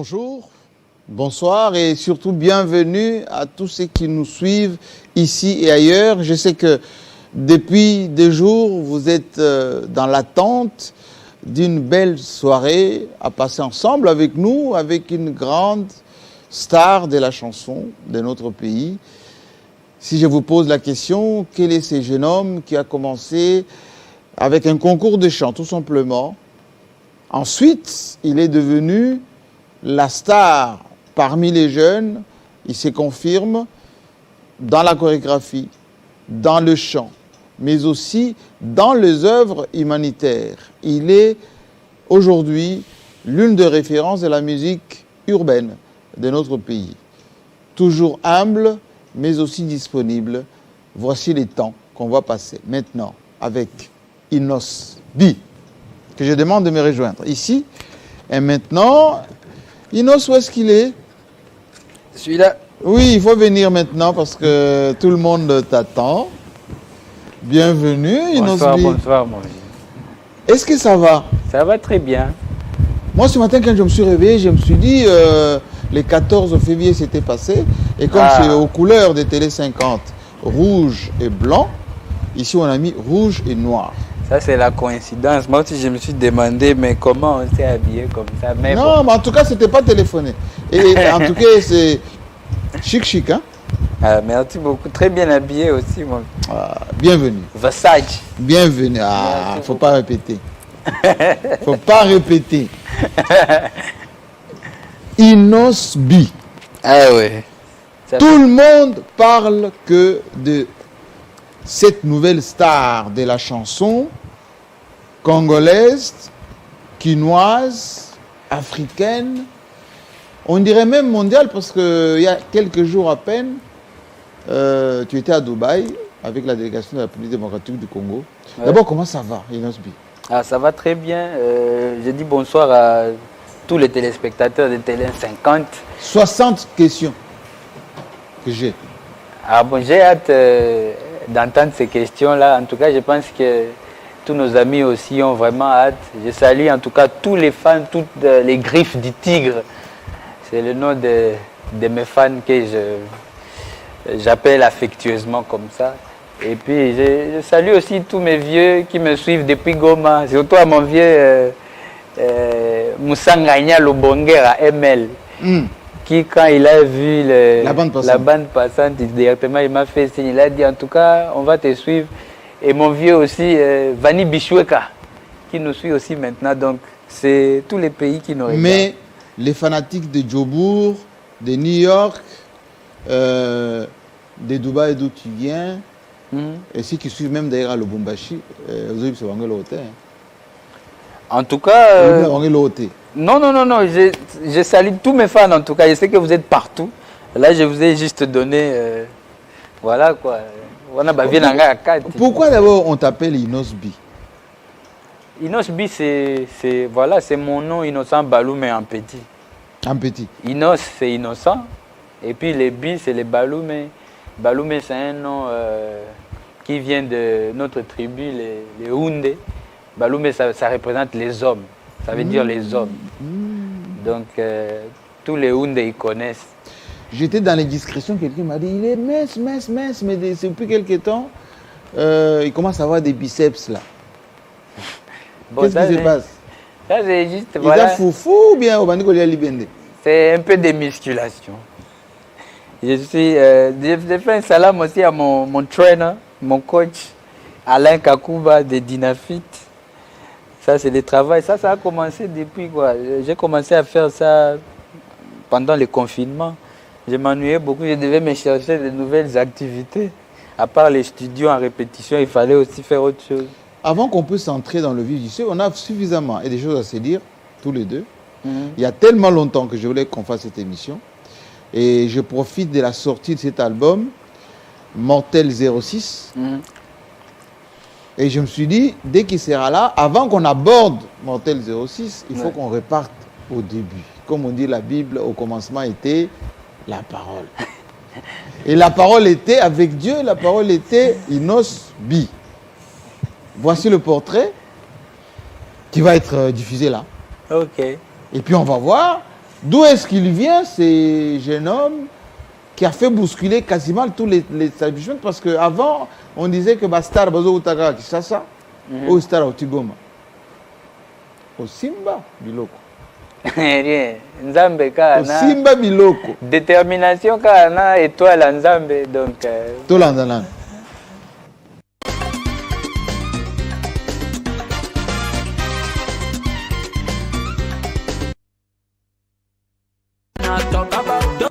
Bonjour, bonsoir et surtout bienvenue à tous ceux qui nous suivent ici et ailleurs. Je sais que depuis des jours, vous êtes dans l'attente d'une belle soirée à passer ensemble avec nous, avec une grande star de la chanson de notre pays. Si je vous pose la question, quel est ce jeune homme qui a commencé avec un concours de chant, tout simplement. Ensuite, il est devenu la star parmi les jeunes. Il se confirme dans la chorégraphie, dans le chant, mais aussi dans les œuvres humanitaires. Il est aujourd'hui l'une des références de la musique urbaine de notre pays. Toujours humble, mais aussi disponible. Voici les temps qu'on va passer maintenant avec Inos B, que je demande de me rejoindre ici. Et maintenant, Inos, où est-ce qu'il est? Je suis là. Oui, il faut venir maintenant parce que tout le monde t'attend. Bienvenue, Inos Bonsoir, B. bonsoir, mon vieux. Est-ce que ça va? Ça va très bien. Moi, ce matin, quand je me suis réveillé, je me suis dit, le 14 février, c'était passé. Et comme c'est aux couleurs de Télé 50, rouge et blanc, ici, on a mis rouge et noir. Ça, c'est la coïncidence. Moi aussi, je me suis demandé, mais comment on s'est habillé comme ça? Mais non, bon. mais en tout cas, c'était pas téléphoné. Et en tout cas, c'est chic, hein? Merci beaucoup. Très bien habillé aussi, mon. Bienvenue. Versace. Bienvenue. Faut pas répéter. Faut pas répéter. Inos B. Ah ouais. Tout le monde parle que de cette nouvelle star de la chanson congolaise, quinoise, africaine, on dirait même mondiale parce qu'il y a quelques jours à peine, tu étais à Dubaï avec la délégation de la République démocratique du Congo. Ouais. D'abord, comment ça va, Inos B? Ça va très bien. Je dis bonsoir à tous les téléspectateurs de Télé 50. 60 questions que j'ai. Bon, j'ai hâte d'entendre ces questions-là. En tout cas, je pense que tous nos amis aussi ont vraiment hâte. Je salue en tout cas tous les fans, toutes les griffes du tigre. C'est le nom de mes fans que j'appelle affectueusement comme ça. Et puis, je salue aussi tous mes vieux qui me suivent depuis Goma. Surtout à mon vieux Moussanganya Lobongera ML. Qui, quand il a vu la bande passante, directement, il m'a fait signe. Il a dit, en tout cas, on va te suivre. Et mon vieux aussi, Vani Bichoueka, qui nous suit aussi maintenant. Donc, c'est tous les pays qui nous regardent. Mais les fanatiques de Djobourg, de New York, de Dubaï d'où tu viens, et ceux qui suivent même d'ailleurs à Lubumbashi, vous avez vu, c'est en tout cas... Non, je salue tous mes fans en tout cas. Je sais que vous êtes partout. Là, je vous ai juste donné... voilà quoi. Pourquoi d'abord on t'appelle Inos B? Inos B, c'est mon nom, Innocent Balou, mais en petit. En petit. Inos, c'est innocent. Et puis les B, c'est les Baloumé. Baloumé, c'est un nom qui vient de notre tribu, les Houndé. Baloumé, ça représente les hommes. Ça veut dire les hommes. Donc, tous les Houndés, ils connaissent. J'étais dans les discrétions, quelqu'un m'a dit, il est mince, mais depuis quelques temps, il commence à avoir des biceps là. Bon, qu'est-ce qui se passe? Ça, c'est juste, il est foufou ou bien au Bandiko Libende? C'est un peu de musculation. J'ai fait un salam aussi à mon trainer, mon coach, Alain Kakuba de Dinafit. Ça, c'est le travail. Ça a commencé depuis quoi? J'ai commencé à faire ça pendant le confinement. Je m'ennuyais beaucoup. Je devais me chercher de nouvelles activités. À part les studios en répétition, il fallait aussi faire autre chose. Avant qu'on puisse entrer dans le vif du sujet, on a suffisamment et des choses à se dire, tous les deux. Il y a tellement longtemps que je voulais qu'on fasse cette émission. Et je profite de la sortie de cet album, Mortel 06. Et je me suis dit, dès qu'il sera là, avant qu'on aborde Mortel 06, il faut qu'on reparte au début. Comme on dit, la Bible, au commencement était la parole. Et la parole était avec Dieu, la parole était Inos B. Voici le portrait qui va être diffusé là. Ok. Et puis on va voir D'où est-ce qu'il vient, ce jeune homme qui a fait bousculer quasiment tous les établissements? Parce qu'avant, on disait que Bastar Bazo Utaka Kishasa, ou Star Otigoma. Au Simba Biloko. Rien. Nzambe kana. Simba Biloko. Détermination kana étoile en Nzambe donc. Tout l'andalan.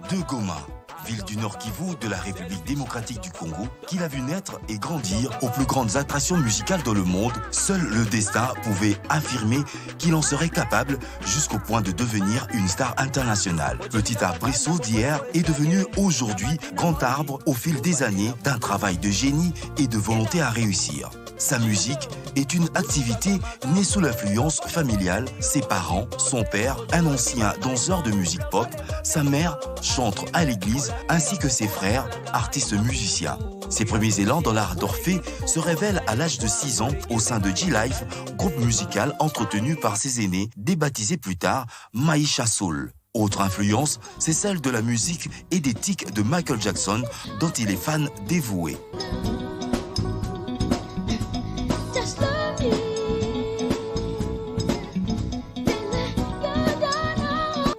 De Goma, ville du Nord Kivu de la République démocratique du Congo, qu'il a vu naître et grandir aux plus grandes attractions musicales dans le monde, seul le destin pouvait affirmer qu'il en serait capable jusqu'au point de devenir une star internationale. Petit arbrisseau d'hier est devenu aujourd'hui grand arbre au fil des années d'un travail de génie et de volonté à réussir. Sa musique est une activité née sous l'influence familiale. Ses parents, son père, un ancien danseur de musique pop, sa mère, chantre à l'église, ainsi que ses frères, artistes musiciens. Ses premiers élans dans l'art d'Orphée se révèlent à l'âge de 6 ans au sein de G-Life, groupe musical entretenu par ses aînés, débaptisé plus tard Maïcha Soul. Autre influence, c'est celle de la musique et des tics de Michael Jackson, dont il est fan dévoué.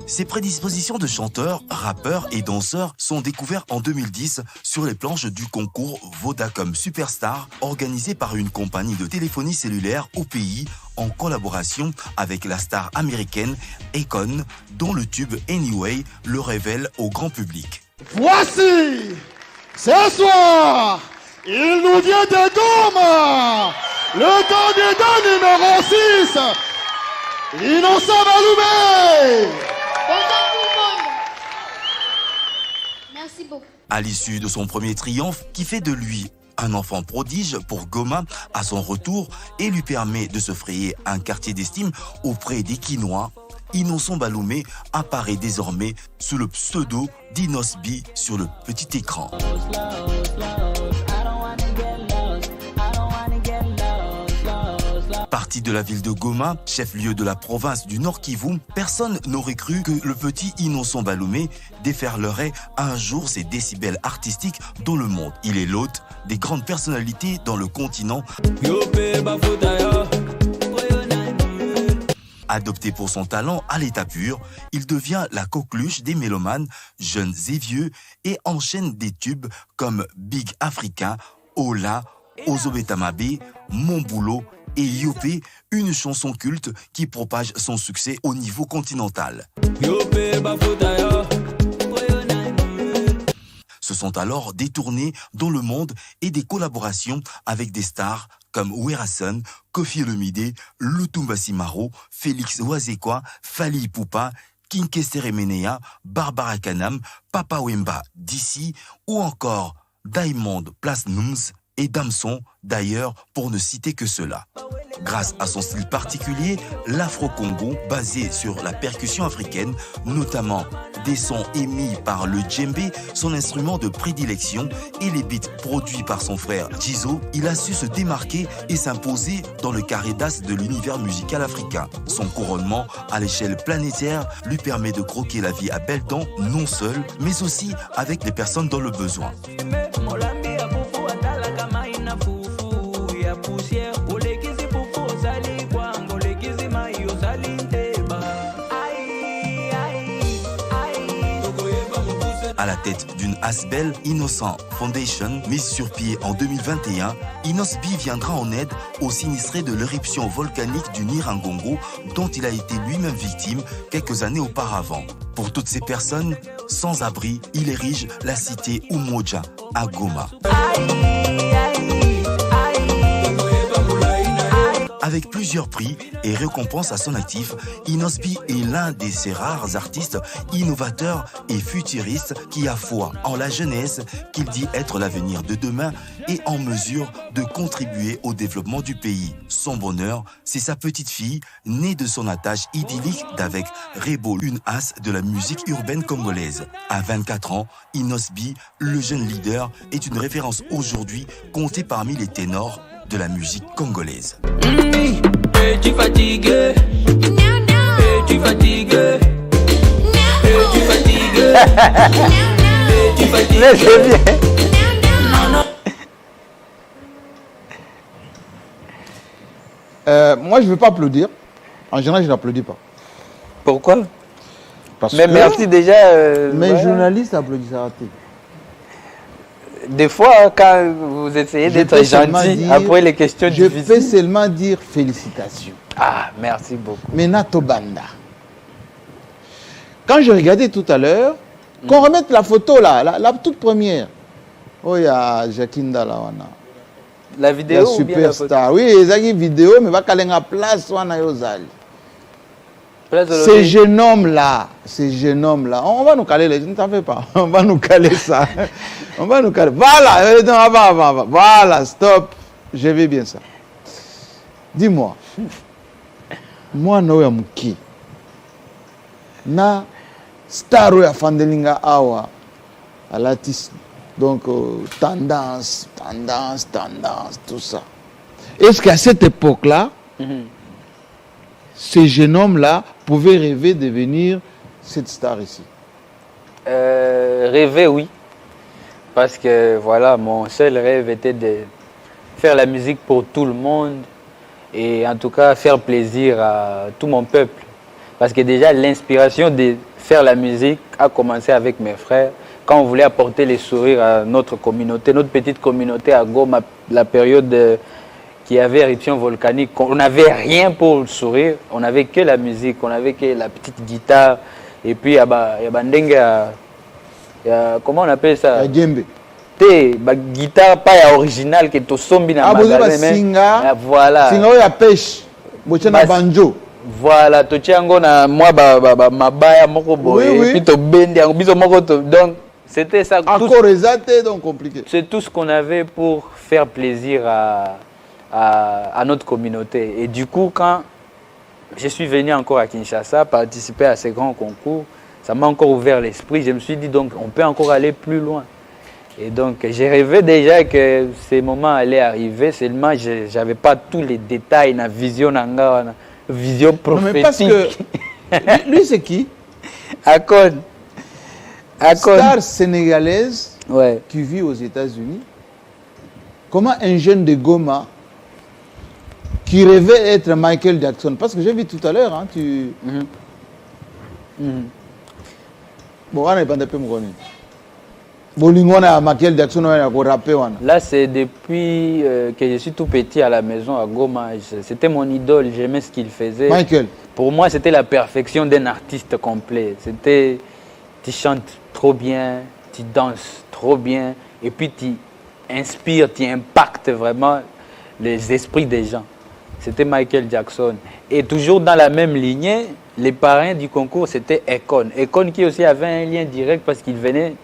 Ses prédispositions de chanteur, rappeur et danseur sont découvertes en 2010 sur les planches du concours Vodacom Superstar organisé par une compagnie de téléphonie cellulaire au pays en collaboration avec la star américaine Akon, dont le tube Anyway le révèle au grand public. Voici, ce soir, il nous vient de Goma, le candidat numéro 6, Innocent Baloumé. Bonjour tout le monde. Merci beaucoup. À l'issue de son premier triomphe, qui fait de lui un enfant prodige pour Goma à son retour et lui permet de se frayer un quartier d'estime auprès des Quinois, Innocent Baloumé apparaît désormais sous le pseudo d'Inos B sur le petit écran. Parti de la ville de Goma, chef-lieu de la province du Nord Kivu, personne n'aurait cru que le petit Innocent Baloumé déferlerait un jour ses décibels artistiques dans le monde. Il est l'hôte des grandes personnalités dans le continent. Adopté pour son talent à l'état pur, il devient la coqueluche des mélomanes, jeunes et vieux, et enchaîne des tubes comme Big Africa, Ola, Ozobetamabe, Mon Boulot et Yopé, une chanson culte qui propage son succès au niveau continental. Se sont alors détournés dans le monde et des collaborations avec des stars comme Werason, Kofi Olomide, Lutumba Simaro, Félix Wazekwa, Fally Ipupa, Kinké Seremenea, Barbara Kanam, Papa Wemba d'ici ou encore Diamond Platnumz et Damson, d'ailleurs, pour ne citer que cela. Grâce à son style particulier, l'Afro-Congo, basé sur la percussion africaine, notamment des sons émis par le djembé, son instrument de prédilection, et les beats produits par son frère Jizo, il a su se démarquer et s'imposer dans le carré d'as de l'univers musical africain. Son couronnement à l'échelle planétaire lui permet de croquer la vie à belles dents, non seul, mais aussi avec les personnes dans le besoin. À la tête d'une Asbel Innocent Foundation mise sur pied en 2021, Inos B viendra en aide aux sinistrés de l'éruption volcanique du Nyiragongo dont il a été lui-même victime quelques années auparavant. Pour toutes ces personnes sans abri, il érige la cité Umoja à Goma. Avec plusieurs prix et récompenses à son actif, Inos B est l'un de ces rares artistes innovateurs et futuristes qui a foi en la jeunesse qu'il dit être l'avenir de demain et en mesure de contribuer au développement du pays. Son bonheur, c'est sa petite fille, née de son attache idyllique d'avec Rebo, une as de la musique urbaine congolaise. À 24 ans, Inos B, le jeune leader, est une référence aujourd'hui comptée parmi les ténors de la musique congolaise. Es-tu fatigué? Es-tu fatigué? Mais c'est bien. Moi, je ne veux pas applaudir. En général, je n'applaudis pas. Pourquoi? Parce Mais que merci déjà. mes voilà. journalistes applaudissent à rater. Des fois, quand vous essayez Je d'être peux seulement gentil, dire- après les questions Je peux difficiles. seulement dire félicitations. Ah, merci beaucoup. Menato Banda. Quand je regardais tout à l'heure, qu'on remette la photo là, la toute première. Oh, il y a Jacinda là. La La vidéo ou bien la photo? superstar. Oui, il y a une vidéo, mais il va caler en place. Place de Ces l'Oreille. jeunes hommes-là, on va nous caler, ne t'en fais pas, on va nous caler ça. On va nous caler. Voilà, non, avant. Voilà, stop. Je vais bien ça. Dis-moi, moi, Noé Mouki, na star ya Fandelinga Awa, à l'artiste, donc tendance, tout ça. Est-ce qu'à cette époque-là, ces jeunes hommes-là pouvaient rêver de devenir cette star ici? Rêver, oui. Parce que voilà, mon seul rêve était de faire la musique pour tout le monde et en tout cas faire plaisir à tout mon peuple. Parce que déjà l'inspiration de faire la musique a commencé avec mes frères. Quand on voulait apporter les sourires à notre communauté, notre petite communauté à Goma, la période qui avait éruption volcanique, on n'avait rien pour le sourire, on n'avait que la musique, on n'avait que la petite guitare. Et puis, il y a comment on appelle ça? Djembe. La guitare pas originale qui est au sombi dans le magasin. singa. Voilà. Singa ya pêche. Bochena banjo. Voilà, tochiango na moi mabaya moko boye Oui, oui. puis to bendi biso moko donc c'était ça. Encore exaté donc compliqué. C'est tout ce qu'on avait pour faire plaisir à notre communauté. Et du coup, quand je suis venu encore à Kinshasa participer à ces grands concours, ça m'a encore ouvert l'esprit. Je me suis dit donc on peut encore aller plus loin. Et donc j'ai rêvé déjà que ces moments allaient arriver, seulement je n'avais pas tous les détails, la vision vision prophétique. Non, mais parce que lui c'est qui? Akon. Star sénégalaise, ouais, qui vit aux États-Unis. Comment un jeune de Goma qui rêvait être Michael Jackson, parce que j'ai vu tout à l'heure, hein, tu... Bon, on n'est pas un peu Michael Jackson, là, c'est depuis que je suis tout petit à la maison à Goma. C'était mon idole, j'aimais ce qu'il faisait. Michael. Pour moi, c'était la perfection d'un artiste complet. C'était, tu chantes trop bien, tu danses trop bien, et puis tu inspires, tu impactes vraiment les esprits des gens. C'était Michael Jackson. Et toujours dans la même lignée, les parrains du concours, c'était Akon. Akon qui aussi avait un lien direct parce qu'il venait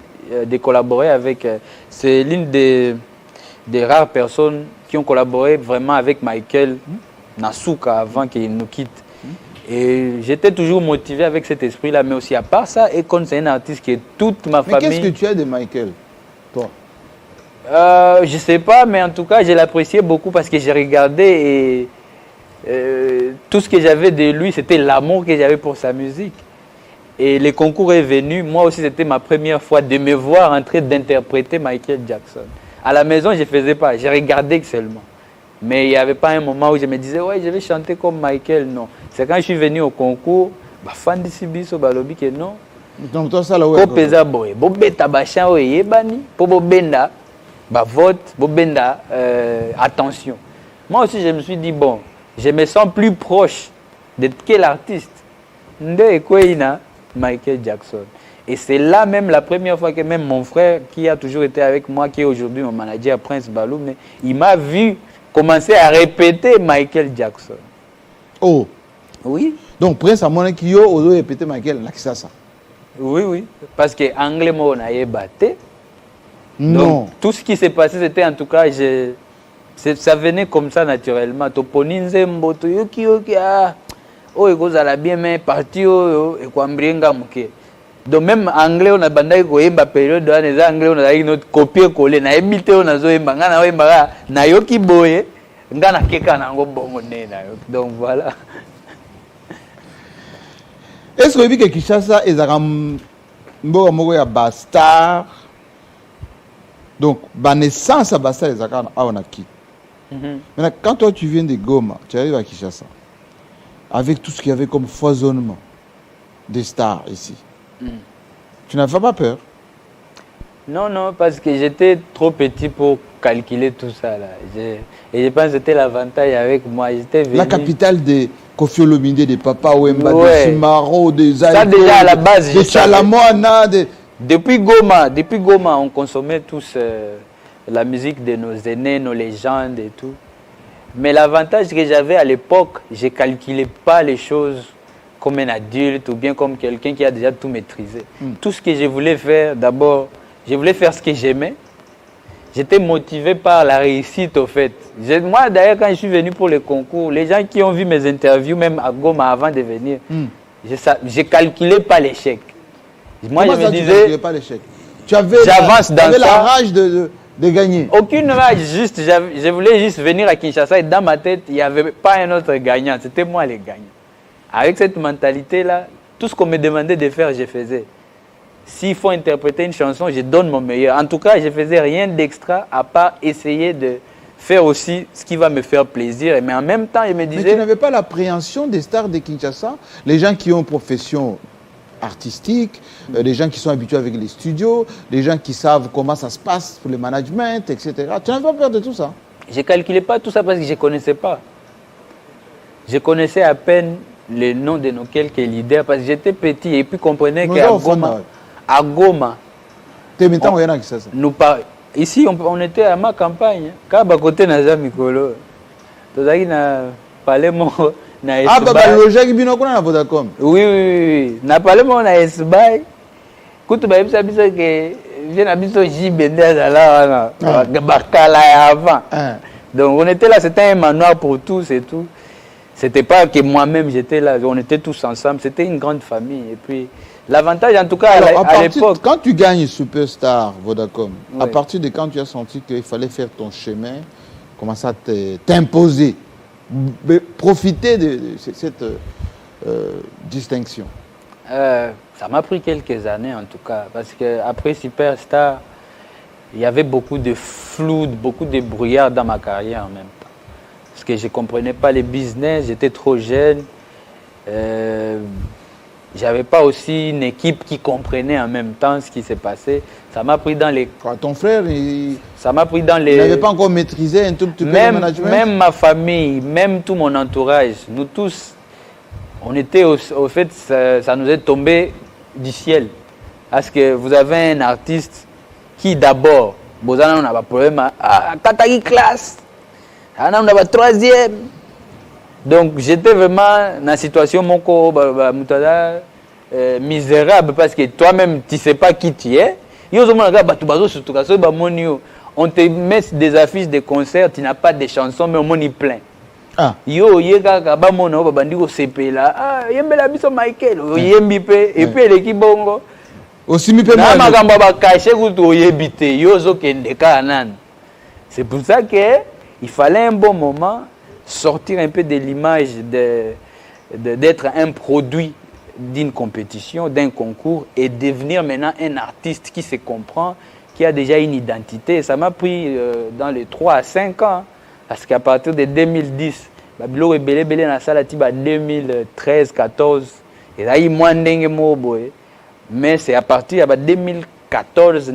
de collaborer avec... c'est l'une des rares personnes qui ont collaboré vraiment avec Michael Nasuka avant qu'il nous quitte. Et j'étais toujours motivé avec cet esprit-là. Mais aussi à part ça, Akon, c'est un artiste qui est toute ma famille... Mais qu'est-ce que tu as de Michael, toi? Je ne sais pas, mais en tout cas, je l'appréciais beaucoup parce que j'ai regardé et tout ce que j'avais de lui, c'était l'amour que j'avais pour sa musique. Et le concours est venu. Moi aussi, c'était ma première fois de me voir en train d'interpréter Michael Jackson. À la maison, je ne faisais pas. Je regardais seulement. Mais il n'y avait pas un moment où je me disais, ouais, je vais chanter comme Michael. Non. C'est quand je suis venu au concours, fan de Sibiso, Balobi, que non. Donc, toi, ça, là, ouais. Kopeza boy, bobeta bachan oye bani, po bobenda, vote, bobenda, attention. Moi aussi, je me suis dit, bon, je me sens plus proche de quel artiste? Nde Kweyina, Michael Jackson. Et c'est là même la première fois que même mon frère, qui a toujours été avec moi, qui est aujourd'hui mon manager, Prince Balou, mais il m'a vu commencer à répéter Michael Jackson. Oh. Oui. Donc, Prince a mon qui a répété Michael, là, c'est ça. Oui, oui. Parce que anglais, moi, on a battu. Non. Donc, tout ce qui s'est passé, c'était en tout cas, ça venait comme ça naturellement. Toponinze mboto yoki ah, oh ekozala bien mais parti oh ekwambrenga muke. Donc même anglais on a bandai ko yemba période on les anglais on a une autre copier coller na ebité on a zo yemba ngana yemba na yoki boye ngana keka na ngo bongo nena. Donc voilà. Est-ce que Kinshasa est mboka moko ya Bastar. Donc, la naissance à Bastar, les accords, on a qui. Maintenant, quand toi tu viens de Goma, tu arrives à Kinshasa, avec tout ce qu'il y avait comme foisonnement des stars ici, tu n'avais pas peur? Non, non, parce que j'étais trop petit pour calculer tout ça. Là. Et je pense que c'était l'avantage avec moi. La capitale de Koffi Olomide, de Papa Wemba, de Simaro, de Zaïko, ça déjà à la base, de Chalamwana. Depuis Goma, on consommait tous la musique de nos aînés, nos légendes et tout. Mais l'avantage que j'avais à l'époque, je ne calculais pas les choses comme un adulte ou bien comme quelqu'un qui a déjà tout maîtrisé. Tout ce que je voulais faire, d'abord, je voulais faire ce que j'aimais. J'étais motivé par la réussite, au fait. Moi, d'ailleurs, quand je suis venu pour le concours, les gens qui ont vu mes interviews, même à Goma avant de venir, je ne calculais pas l'échec. Moi, comment je ça, me disais, tu calculais pas l'échec? J'avance dans ça. La rage de gagner. Aucune rage, juste, je voulais juste venir à Kinshasa et dans ma tête, il n'y avait pas un autre gagnant, c'était moi le gagnant. Avec cette mentalité-là, tout ce qu'on me demandait de faire, je faisais. S'il faut interpréter une chanson, je donne mon meilleur. En tout cas, je ne faisais rien d'extra à part essayer de faire aussi ce qui va me faire plaisir. Mais en même temps, je me disais... Mais tu n'avais pas l'appréhension des stars de Kinshasa, les gens qui ont une profession artistique, les gens qui sont habitués avec les studios, les gens qui savent comment ça se passe pour le management, etc. Tu n'avais pas peur de tout ça? Je ne calculais pas tout ça parce que je ne connaissais pas. Je connaissais à peine les noms de nos quelques leaders parce que j'étais petit et puis comprenais qu'à Goma, ici on était à ma campagne. Quand côté Naza Mikolo, oui. Na parlé mon na esbai. Kutu ba yebisa biso ke vient abiso jibende azala wana bakala avant. Donc on était là, c'était un manoir pour tous et tout. C'était pas que moi-même j'étais là, on était tous ensemble, c'était une grande famille. Et puis l'avantage en tout cas à l'époque... Quand tu gagnes Superstar Vodacom, à partir de quand tu as senti qu'il fallait faire ton chemin, commencer à t'imposer, profiter de cette distinction? Ça m'a pris quelques années en tout cas, parce qu'après Superstar, il y avait beaucoup de flou, beaucoup de brouillard dans ma carrière en même temps. Parce que je ne comprenais pas les business, j'étais trop jeune. J'avais pas aussi une équipe qui comprenait en même temps ce qui s'est passé. Ça m'a pris dans les... Ton frère, ça m'a pris dans les... Il n'avait pas encore maîtrisé un tout petit peu le management? Même ma famille, même tout mon entourage, nous tous, on était au fait, ça nous est tombé du ciel. Parce que vous avez un artiste qui d'abord, on a un problème à Katari classe, on a un troisième. Donc j'étais vraiment dans la situation misérable parce que toi-même tu ne sais pas qui tu es. On te met des affiches de concerts, tu n'as pas de chansons, mais au moins il plein. Et puis l'équipe bongo. C'est pour ça qu'il fallait un bon moment sortir un peu de l'image d'être un produit d'une compétition, d'un concours et devenir maintenant un artiste qui se comprend, qui a déjà une identité. Ça m'a pris dans les 3 à 5 ans, parce qu'à partir de 2010, Babilo est belé dans la salle 2013-14, et là il moins dingue mais c'est à partir de 2014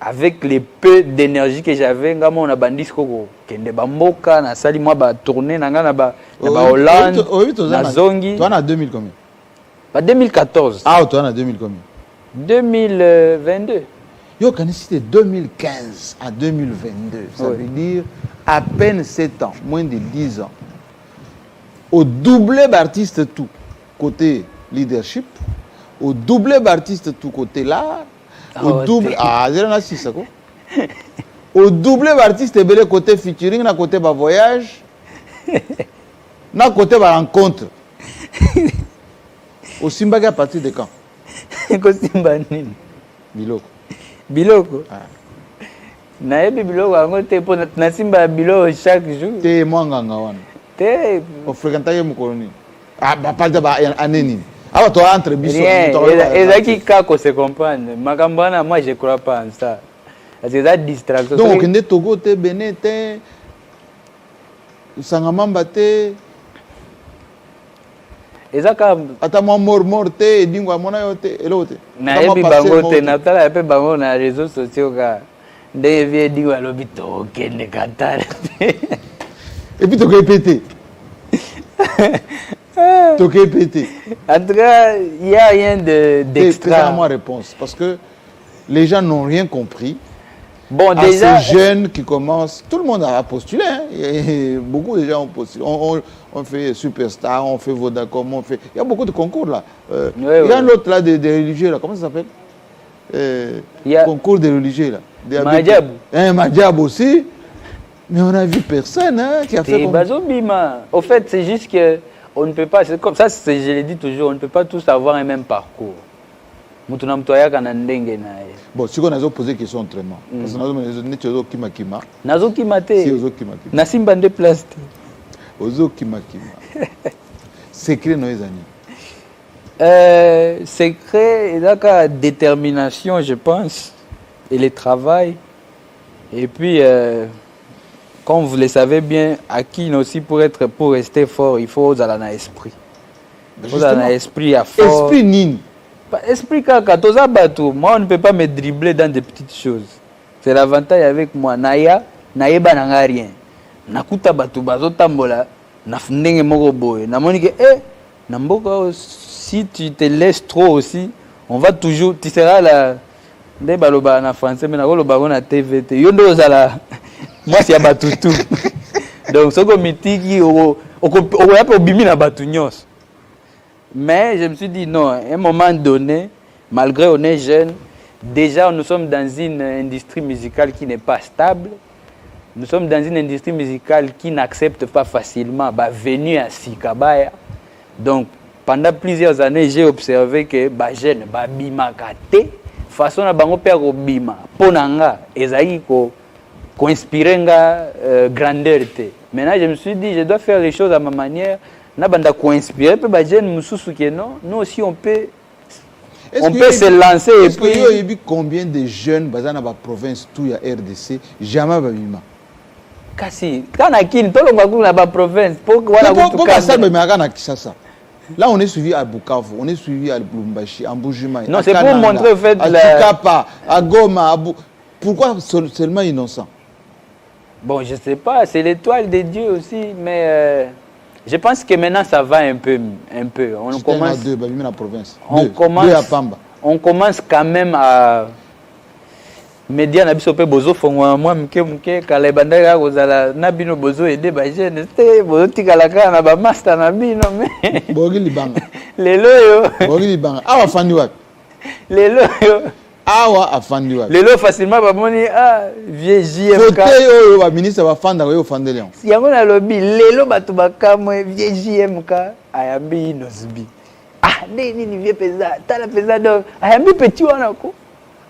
avec les peu d'énergie que j'avais, on a bandisco kende bamboka na sali moi ba tourner na Hollande na Zongi. Toi en 2000 combien? Pas 2014. Ah, toi en 2000 combien? 2022. Yo quand c'était 2015 à 2022, ça veut dire à peine 7 ans, moins de 10 ans. Au doublé d'artiste tout côté leadership, au doublé d'artiste tout côté l'art. Au double, au double artiste belé côté featuring, na côté ba voyage, na côté ba rencontre. Au Simba à partir de quand? Au Simba nini? Biloko. Na yebi biloko ango te po na Simba biloko chaque jour. Te mwanga ngawana. Te o fréquenter mukoloni. Ah ba pas de ba aneni. Ah, bah, toi, entre biso. Rien. Et là qui kako se comprendre. Makambana, moi je crois pas en ça. Parce que ça distraction. Donc, on est Togo, te Bénin, te Sangamamba, te. Et ça quand. Ata moi mort, te, dingwa mona yo te, elo te. Na ebi bango te, na tala epe bango na réseaux sociaux ka. Nde vie dingwa lobi to kende Qatar. Et puis, Togo est pété. Togo est pété. En tout cas, il n'y a rien d'extra. C'est moi réponse. Parce que les gens n'ont rien compris. Bon, À déjà. ces jeunes qui commencent, tout le monde a postulé. Hein. Et beaucoup de gens ont postulé. On fait Superstar, on fait Vodacom, on fait. Il y a beaucoup de concours là. Il y a un autre là des religieux là. Comment ça s'appelle Il y a concours des religieux là. Madjab. Madjab aussi. Mais on n'a vu personne hein, qui a fait. C'est Bazobima. Au fait, c'est juste que on ne peut pas. C'est comme ça, je l'ai dit toujours, on ne peut pas tous avoir un même parcours. Bon, si on a posé question autrement. Parce que nous avons kima kima. Nazo kimate. Si ozo kima kima. Nasimba de place. Ozo kima kima. Secret no ezani. Secret et la détermination, je pense, et le travail. Et puis, comme vous le savez bien, Akin aussi pour rester fort, il faut aller dans l'esprit. Il faut aller dans l'esprit à fort. Esprit nini. Esprit kaka, toza bato. Moi, on ne peut pas me dribbler dans des petites choses. C'est l'avantage avec moi. Naya nanga rien. Nakuta bato bazo tambola, nafundenge moko boy. Namoni que namboka si tu te laisses trop aussi, on va toujours tu seras là. Nde baloba na français mais na loba na TVT. Yondo zala. Moi c'est bato tout. Donc soko mitiki o yapo bimi na bato nyos. Mais je me suis dit non, à un moment donné, malgré on est jeune, déjà nous sommes dans une industrie musicale qui n'est pas stable. Nous sommes dans une industrie musicale qui n'accepte pas facilement venue à Sikabaya. Donc pendant plusieurs années, j'ai observé que les jeunes bima kate façon na bango père bima ponanga ezali ko inspirer grandeur te. Maintenant je me suis dit je dois faire les choses à ma manière. Nabanda ko inspirer pe ba jeune mususu ke non nous aussi on peut se lancer et puis il y a combien de jeunes bazana ba province tout ya RDC jamais ba bima kasi kana kini to longa kuna ba province pour voilà pourquoi ça me maka na Kinshasa. Là on est suivi à Bukavu, on est suivi à Lubumbashi, à Mbujima. Non, c'est pour montrer au fait à Tukapa, à Goma, pourquoi seulement innocent? Bon, je sais pas, c'est l'étoile de Dieu aussi mais je pense que maintenant ça va un peu. On commence. On commence quand même à. Média na biso pe bozo fongwa moi mke kala bandaka kozala na bino bozo aider ba jeune te bozo tikala kana na ba master na bino mais bogi libanga lelo yo bogi libanga awa fandi wapi lelo yo awa afandi wapi lelo facilement ba moni vieux JMK côté yo ba ministre ba fanda yo fandeli yango na lobby lelo bato bakamwe vieux JMK ayambi inosbi nini vieux pesa tala pesa donc ayambi petit wana ko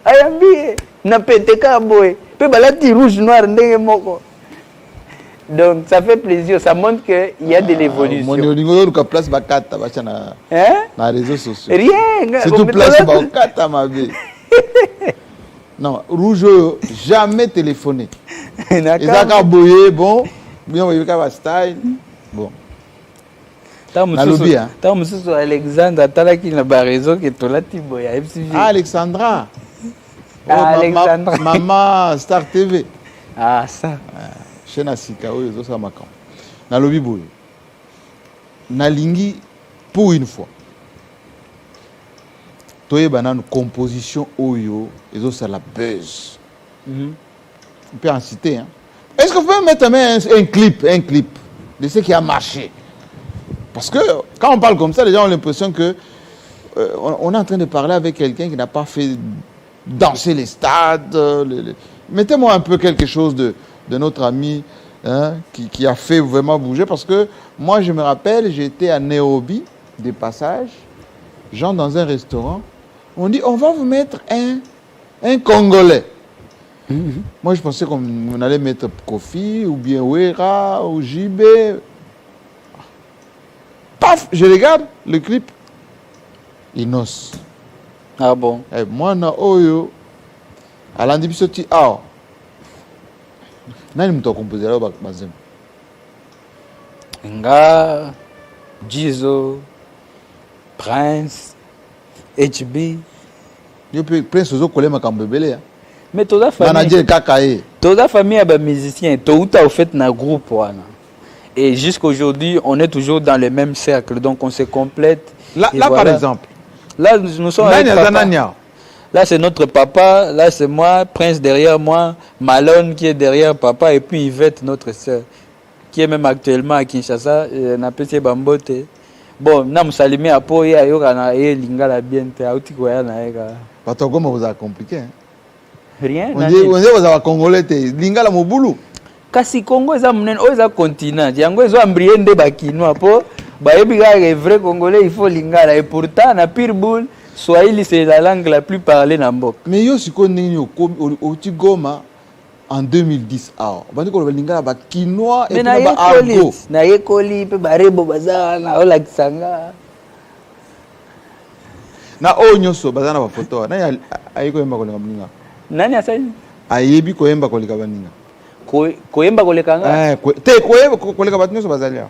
ayambi na peteka boy pe balati rouge noir ndenge moko. Donc ça fait plaisir, ça montre que il y a de l'évolution. Mon olingo ka place bakata bachana na réseaux sociaux. Rien. C'est tout place bakata ma vie. Non, rouge jamais téléphoné. Ezaka boye bon, bien on va style. Bon. Tant monsieur Alexandre talaki na ba réseau que tolati boya FCV. Alexandra. Oh, maman Star TV. Ah ça. Chaîne Sika oyo zo sama kan. Na lobi boye. Na lingi pour une fois. Toye banane composition oyo ezo ça la buzz. On peut en citer hein. Est-ce que vous pouvez mettre un clip de ce qui a marché? Parce que quand on parle comme ça, les gens ont l'impression que on est en train de parler avec quelqu'un qui n'a pas fait danser les stades. Mettez-moi un peu quelque chose de notre ami hein, qui a fait vraiment bouger. Parce que moi, je me rappelle, j'étais à Nairobi, des passages, genre dans un restaurant. On dit, on va vous mettre un Congolais. Moi, je pensais qu'on allait mettre Kofi, ou bien Wera, ou JB. Paf, je regarde le clip. Inos. Ah bon? Mwana oyo alandi biso ti awa. Nani mtu akompoze là bazem? Nga Jizo, Prince, HB. Yo pe Prince ozo kolema kambebele ya. Mais toute la famille. Manager kakae. Toute la famille a musicien. Tout a fait un groupe wana. Et jusqu'aujourd'hui, on est toujours dans le même cercle, donc on se complète. Là voilà. Par exemple. Là nous sommes avec papa. Là c'est notre papa, là c'est moi, Prince derrière moi, Malone qui est derrière papa et puis Yvette notre sœur qui est même actuellement à Kinshasa, na petit Bambote. Bon, na musalimi apo ya yoka na lingala bien te auti ko ya na eka. Pato comment vous a compliqué hein? Rien. On dit vous avez congolais te lingala mobulu. Kasi Congo eza munene, o eza continent. Yango ezo ambrier nde bakinois po bayebi ga les vrais congolais il faut lingala et pourtant na Pitbull Swahili c'est la langue la plus parlée dans Mbok. Mais yo siko ndenge au Goma en 2010 ah bandi ko lingala ba kinois et ba argo na yekoli pe barebo bazana na ola kisanga na onyoso bazana ba photo na ayiko yemba ko linga nani asani ayebi ko yemba ko linga baninga ko yemba ko lekanga te ko yemba ko linga batinyo bazalia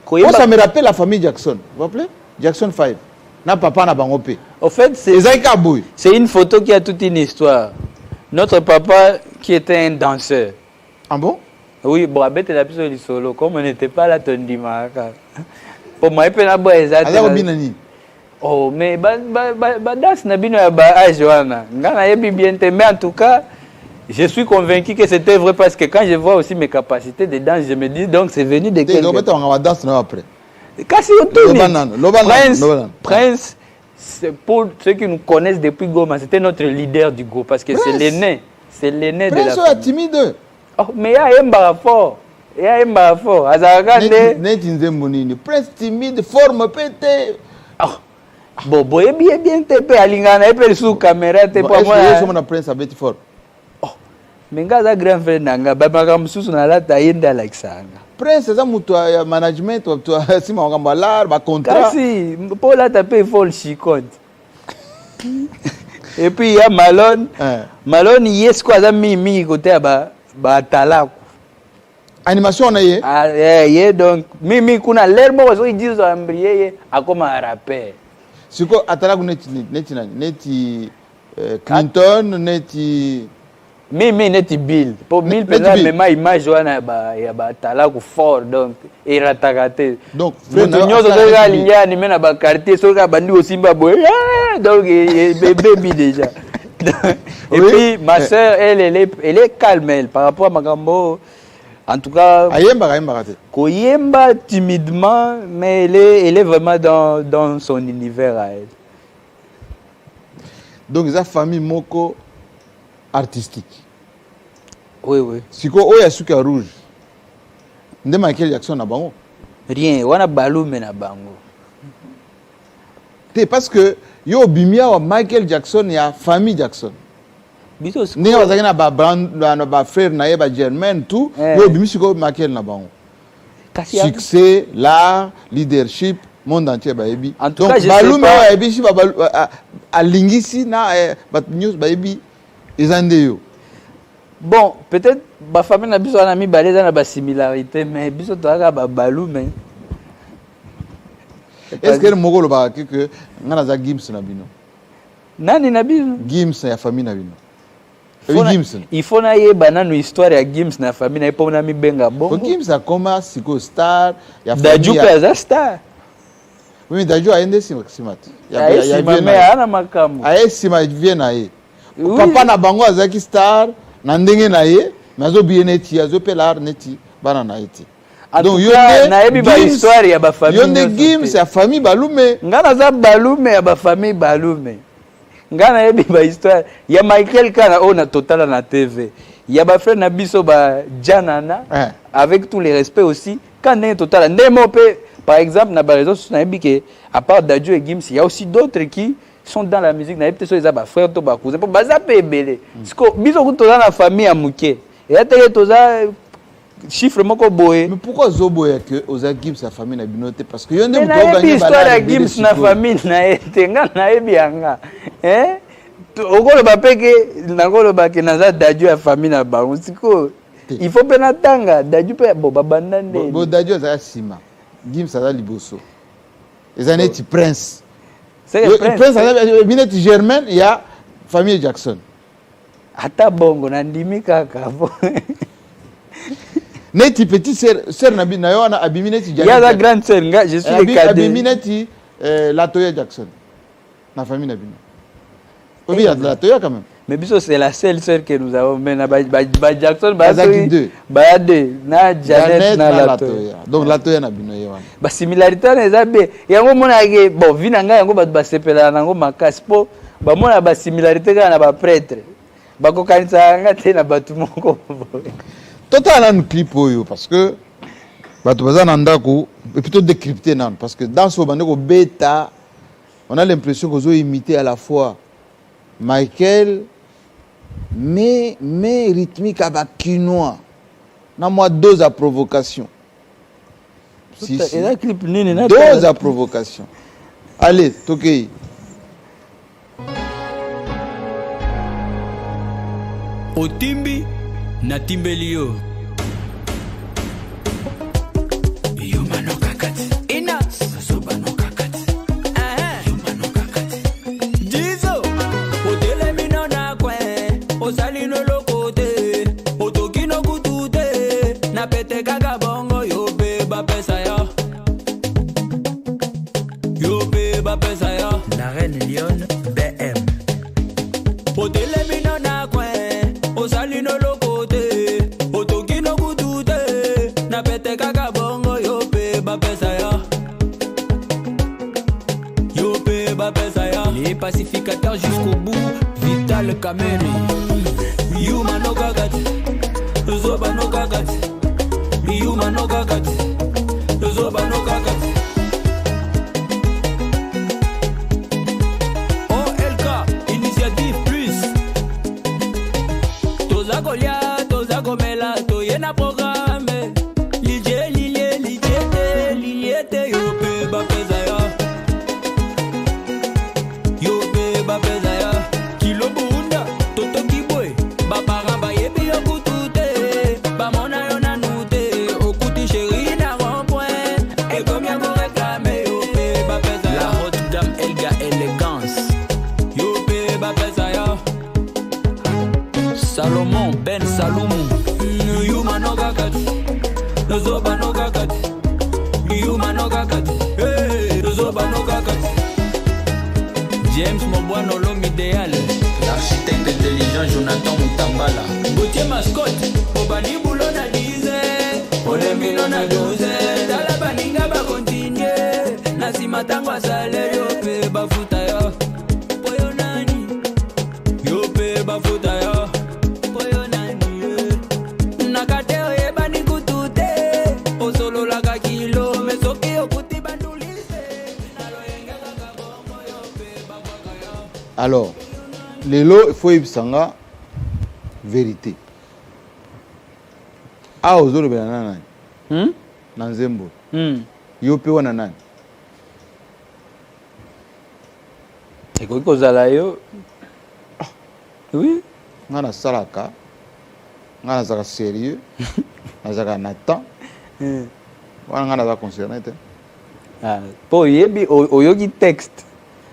ko yemba. Ça me rappelle la famille Jackson, vous vous rappelez Jackson 5 na papa na bango pe. Au fait, c'est une photo qui a toute une histoire. Notre papa qui était un danseur. Ah bon? Oui, bon, abete la piso li solo. Comme on n'était pas là, tondi maraka. Pour moi, il peut n'a pas exact. Oh, mais danse n'a bino ya ba âge wana. Ngana yebi bien te, mais en tout cas, je suis convaincu que c'était vrai parce que quand je vois aussi mes capacités de danse, je me dis donc c'est venu de quelque chose. On va danser après. Prince, pour ceux qui nous connaissent depuis Goma, c'était notre leader du groupe parce que c'est l'aîné. C'est l'aîné de la famille. Prince est timide. Oh, mais il y a un barafort. Il y a un barafort. Prince timide, forme pété. Bon, boye bien te pe alingana pe sous caméra te pas moi. Est-ce que Prince a bête fort? Oh. Mais ngaza grand frère nanga, ba makamususu na la taenda like sanga. Prince c'est mutu ya management tu sima ngamba la ba contrat. Kasi pour la taper il faut le chicote. Et puis il y a Malone. Malone yes quoi za mi côté ba talaku. Animation na ye. Ah yeah donc mi kuna lerbo wazo idizo ambriye akoma rapper. Siko atalaku neti Clinton neti Mimi neti Bill. Pour Bill peut-être même image wana ya ba talaku fort donc et ratakate. Donc nyozo za linga ni mena ba quartier so ka bandi osimba boy. Donc bébé déjà. Et puis ma sœur elle est calme elle par rapport à Magambo. En tout cas, Koyemba timidement, mais elle est vraiment dans son univers à elle. Donc, il y a une famille moko artistique. Oui. Si vous avez un rouge, vous avez Michael Jackson na bango? Rien, on a Balume na bango. Parce que yo bimia wa Michael Jackson ya famille Jackson. Ni wazaki na ba frère na ye ba Germain tout yo bimisi ko Michael na bango. Succès, l'art, leadership, monde entier ba yebi. Donc Balume wa yebi si ba alingisi na ba news ba yebi ezande yo. Bon, peut-être ba famille na biso na mi baleza na ba similarité mais biso to aka ba Balume. Est-ce que le mogolo ba que ngana za Gims na bino? Nani na bino? Gims ya famille na bino. Il faut na yeba na histoire ya Gims na famille na ipo na mi benga bongo. Gims a koma siko star ya famille. Daju pesa star. Oui, Daju a ende simat. Ya mame ana makambo. Aye sima vient na ye. Papa na bango azaki star na ndenge na ye, mazo bieneti azo pelar neti bana na eti. Donc yonde na yebi ba histoire ya ba famille. Yonde Gims ya famille Balume. Ngana za Balume ya ba famille Balume. Ngana yebi ba histoire ya Michael Kana on a total na TV. Ya ba frère na biso ba Janana avec tous les respects aussi quand est total ndemo pe par exemple na ba réseau na yebi que à part Dadju et Gims il y a aussi d'autres qui sont dans la musique na yebi so eza ba frère to ba cousin pour baza pe belé. Parce que biso ko toza na famille ya muke. Et ateke toza chiffre moko boye. Mais pourquoi Zoboya que aux Gims sa famille n'a binoté parce que yonde muto gagné histoire ya Gims na famille na etenga na ebianga. Hein? Okolo bapeke nakolo bake naza Dadju ya famille na bango siko. Il faut pena tanga Dadju pe bo babanda nde. Bo Dadju za sima. Gims ça liboso. Les années ti prince. C'est le prince. Prince bineti Germaine il y a famille Jackson. Ata bongo na ndimi kaka. Neti petite sœur Nabi na yo na abimineti Jackson. Il y a la grande sœur, je suis le cadet. Abimineti Latoya Jackson. Na famille Nabi. Oui, il y a de Latoya quand même. Mais biso c'est la seule sœur que nous avons mais na Jackson ba deux. Ba deux na Janet na Latoya. Donc Latoya na bino yo. Ba similarité na ezabe. Yango mona ke bon vina nga yango ba sepela nango makasi po ba mona ba similarité kana na ba prêtre. Ba ko kanisa nga te na batu moko. Total un clip parce que batu bazana ndako et plutôt décrypter nan parce que dans ce bandeko bêta on a l'impression qu'ils ont imité à la fois Michael mais rythmique à bakinois. Na moi dose à provocation. Si. Clip nini na dose à provocation. Allez, Tokei. Otimbi na timbelio. Yuma no kakati. Ina. Soba no kakati. Yuma no kakati. Jizo. Otele mino na kwe. Osali no lokote. Otoki no kutute. Na pete kaka bongo yobe ba pesa yo. Yobe ba pesa yo. La reine Lyon BM. Otele mino na kwe. Osali no lokote. Otoki no kutute. Na pete kaka bongo yobe ba pesa yo. Yobe ba pesa yo. Les pacificateurs jusqu'au bout. Vital Kameni. Yuma no kakati. Zoba no kakati. Yuma no kakati. Zoba no kakati. OLK, initiative plus. Toza kolia, toza komela, toyena programme. Liliete, yope ba pesa yo. Yope ba pesa yo. Kilo bunda, toto kiboy. Ba paraba yebi yo kutute. Ba mona yo nanute. Okuti chéri na rond-point. Et combien vous réclamez, yope ba pesa yo. La haute dame Elga élégance. Yope ba pesa yo. Salomon Ben Saloumou. Yuma no kakati. Zoba no kakati. Yuma no kakati. Hey, Zoba no kakati. James Mobuano l'homme idéal. L'architecte intelligent Jonathan Mutambala. Gauthier mascotte. Obani boulot na 10. Olemino na 12. Dala baninga ba continuer. Nasima tango asale yope ba futa yo. Poyo nani. Yope ba futa yo. Poyo nani. Nakate oye bani kutute. Osolo laka kilo. Mesoki okuti bandulise. Naloyenga kaka bongo yope ba baka yo. Alors, lelo il faut ibsanga vérité. Ah ozolo bela nani? Na Nzembo. Yope wana nani? Eko kozala yo. Oui. Ngana salaka. Ngana zaka sérieux. Nazaka na temps. Wana ngana za concerné te. Ah, po yebi oyogi texte.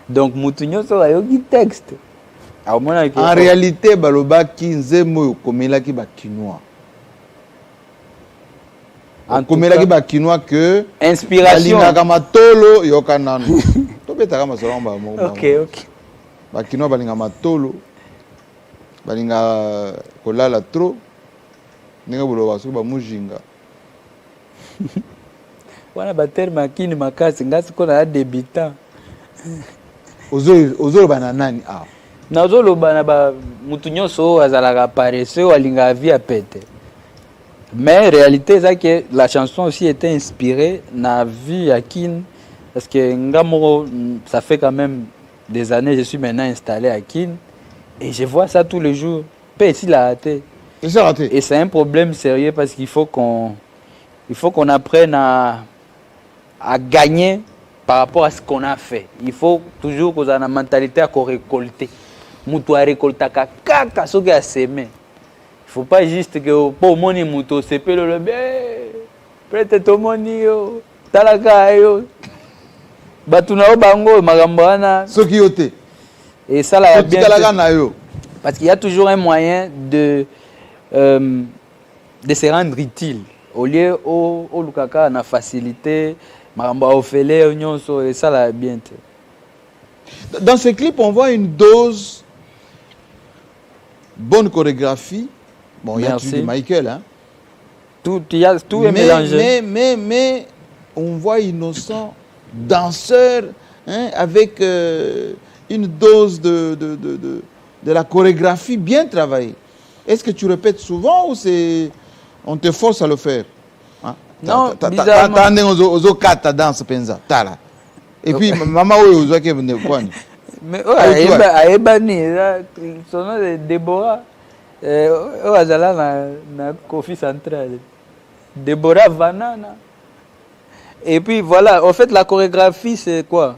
Donc mutu nyonso ayogi texte. En réalité balobaki Nzembo komelaki ba kinois. Komelaki ba kinois que inspiration. Balinga matolo yokanano. To betaka masolo ba mo. OK. Ba kinois balinga matolo. Balinga kolala trop. Ninga boloba so ba mujinga. Wana ba terme akini makasi ngasi kona débutant. Ozolo bana nani ah. Nazoloba na ba mutu nyonso azalaka paresseux alinga vie à pete. Mais réalité c'est que la chanson aussi était inspirée na vie à Kin parce que Ngamoro ça fait quand même des années je suis maintenant installé à Kin et je vois ça tous les jours. Pas ici la hâte. C'est raté. Et c'est un problème sérieux parce qu'il faut qu'on apprenne à gagner par rapport à ce qu'on a fait. Il faut toujours qu'on ait la mentalité à récolter. Moutou a récolté kaka ce qu'il a semé. Il ne faut pas juste que pour mon moutou c'est pas le bien. Peut-être au monio, talaka yo. Batuna bango magambana. Ce qui yote. Et ça là bien. Parce qu'il y a toujours un moyen de se rendre utile. Au lieu au lukaka na facilité, maramba ofele nyonso et ça là bien. Dans ce clip, on voit une dose bonne chorégraphie. Bon, il y a tout du Michael, hein. Tout est mélangé. Mais on voit Innocent danseur, hein, avec une dose de la chorégraphie bien travaillée. Est-ce que tu répètes souvent ou c'est on te force à le faire? Hein? Non, bizarrement. Et puis maman mais aebani son nom est Déborah. Na Kofi Central. Déborah Vanana. Et puis voilà, en fait la chorégraphie c'est quoi?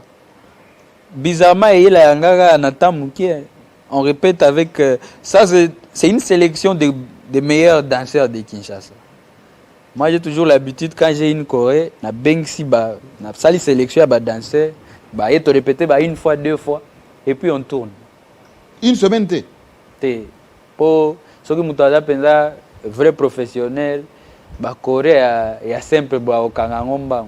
Bizarrement on répète avec ça, c'est une sélection des meilleurs danseurs de Kinshasa. Moi j'ai toujours l'habitude quand j'ai une choré, na bengsi ba na sali sélection ba danser, ba et te répéter ba une fois, deux fois et puis on tourne. Une semaine pour ceux qui m'ont pensa vrai professionnel, ba choré ya simple ba okangangomba.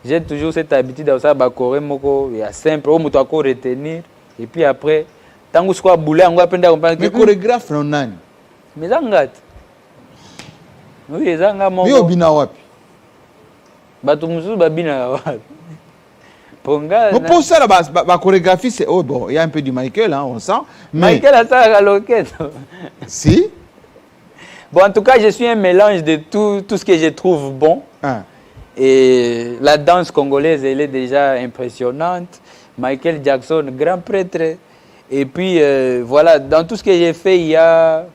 J'ai toujours cette habitude de ça ba choré moko ya simple, au muto ko retenir et puis après tangu siko boule ngo apenda comprendre. Mais chorégraphe non nani? Mais zangat. Oui, zanga moko. Bio bina wapi? Bato musu ba bina wapi? Ponga. Mais pour ça la chorégraphie c'est oh bon, il y a un peu du Michael hein, on sent. Mais Michael a ça à loquette. Si. Bon en tout cas, je suis un mélange de tout ce que je trouve bon. Hein. Et la danse congolaise, elle est déjà impressionnante. Michael Jackson, grand prêtre. Et puis, voilà, dans tout ce que j'ai fait, il y a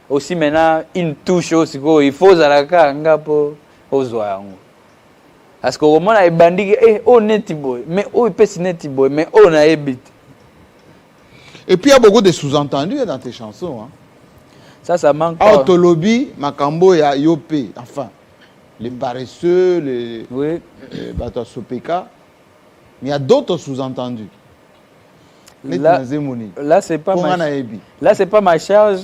aussi maintenant une touche aussi. Il faut Zaraka Ngapo Ozoango. Parce qu'au moment où on a bandit, oh netiboy, mais oh il peut se netiboy, mais oh on a habité. Et puis il y a beaucoup de sous-entendus dans tes chansons. Hein. Ça manque. Autolobby, Makambo et Yopé, enfin. Les paresseux, les Bato Sopeka. Mais il y a d'autres sous-entendus. Là, c'est pas ma charge.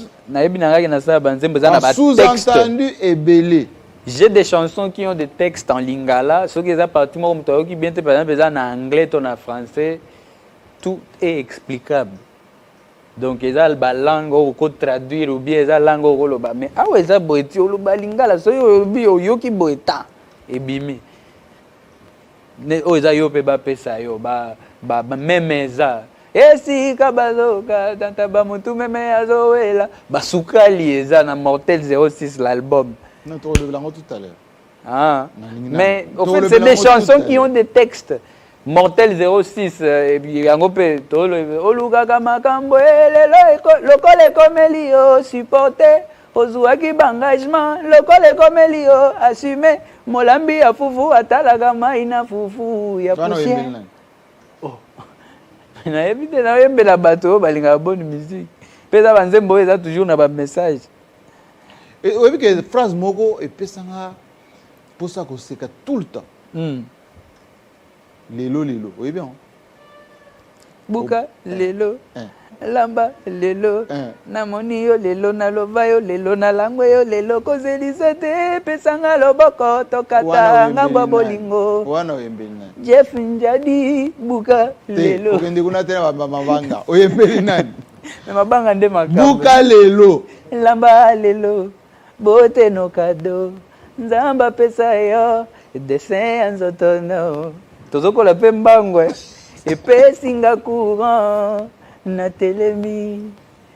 Sous-entendu et belé. J'ai des chansons qui ont des textes en lingala. Ceux qui sont partis, qui bien par exemple en anglais, en français, tout est explicable. Donc, ils ont la langue au traduire ou bien la langue au mais ah ouais, ça boiti au lingala, so yo ki boita et bimi. Ne o za yo pe ba pesa yo ba memeza. Esi kabazoka tanta ba mutu meme azowela basukali eza na Mortel 06 l'album. Non, tu le langue tout à l'heure. Ah. Mais en fait, c'est des chansons qui ont des textes. Mortel 06 et puis yangope tolo oluka kama kambo lokole komeli yo supporter ozuaki bangagement lokole komeli yo assumer molambi ya fufu atalaga mai na fufu ya poussière. Oh. Na éviter na yembela bato balinga bonne musique. Pesa banzembo eza toujours na ba message. Et oui que phrase moko et pesanga pour ça qu'on seka tout le temps. Lelo, oui bien. Buka, lelo, lamba, lelo, namoni yo, lelo, nalova yo, lelo, nalangwe yo, lelo, kozelisete, pesanga loboko, tokata, ngamba bolingo. Wana oyembeli nani? Jeff Njadi, buka, lelo. Okende kuna tena mabanga, oyembeli nani? Mabanga nde makambo. Buka lelo. Lamba, lelo, bote no kado, nzamba pesa yo, dessin anzotono. Tozoko la pembangwe epe singa courant na telemi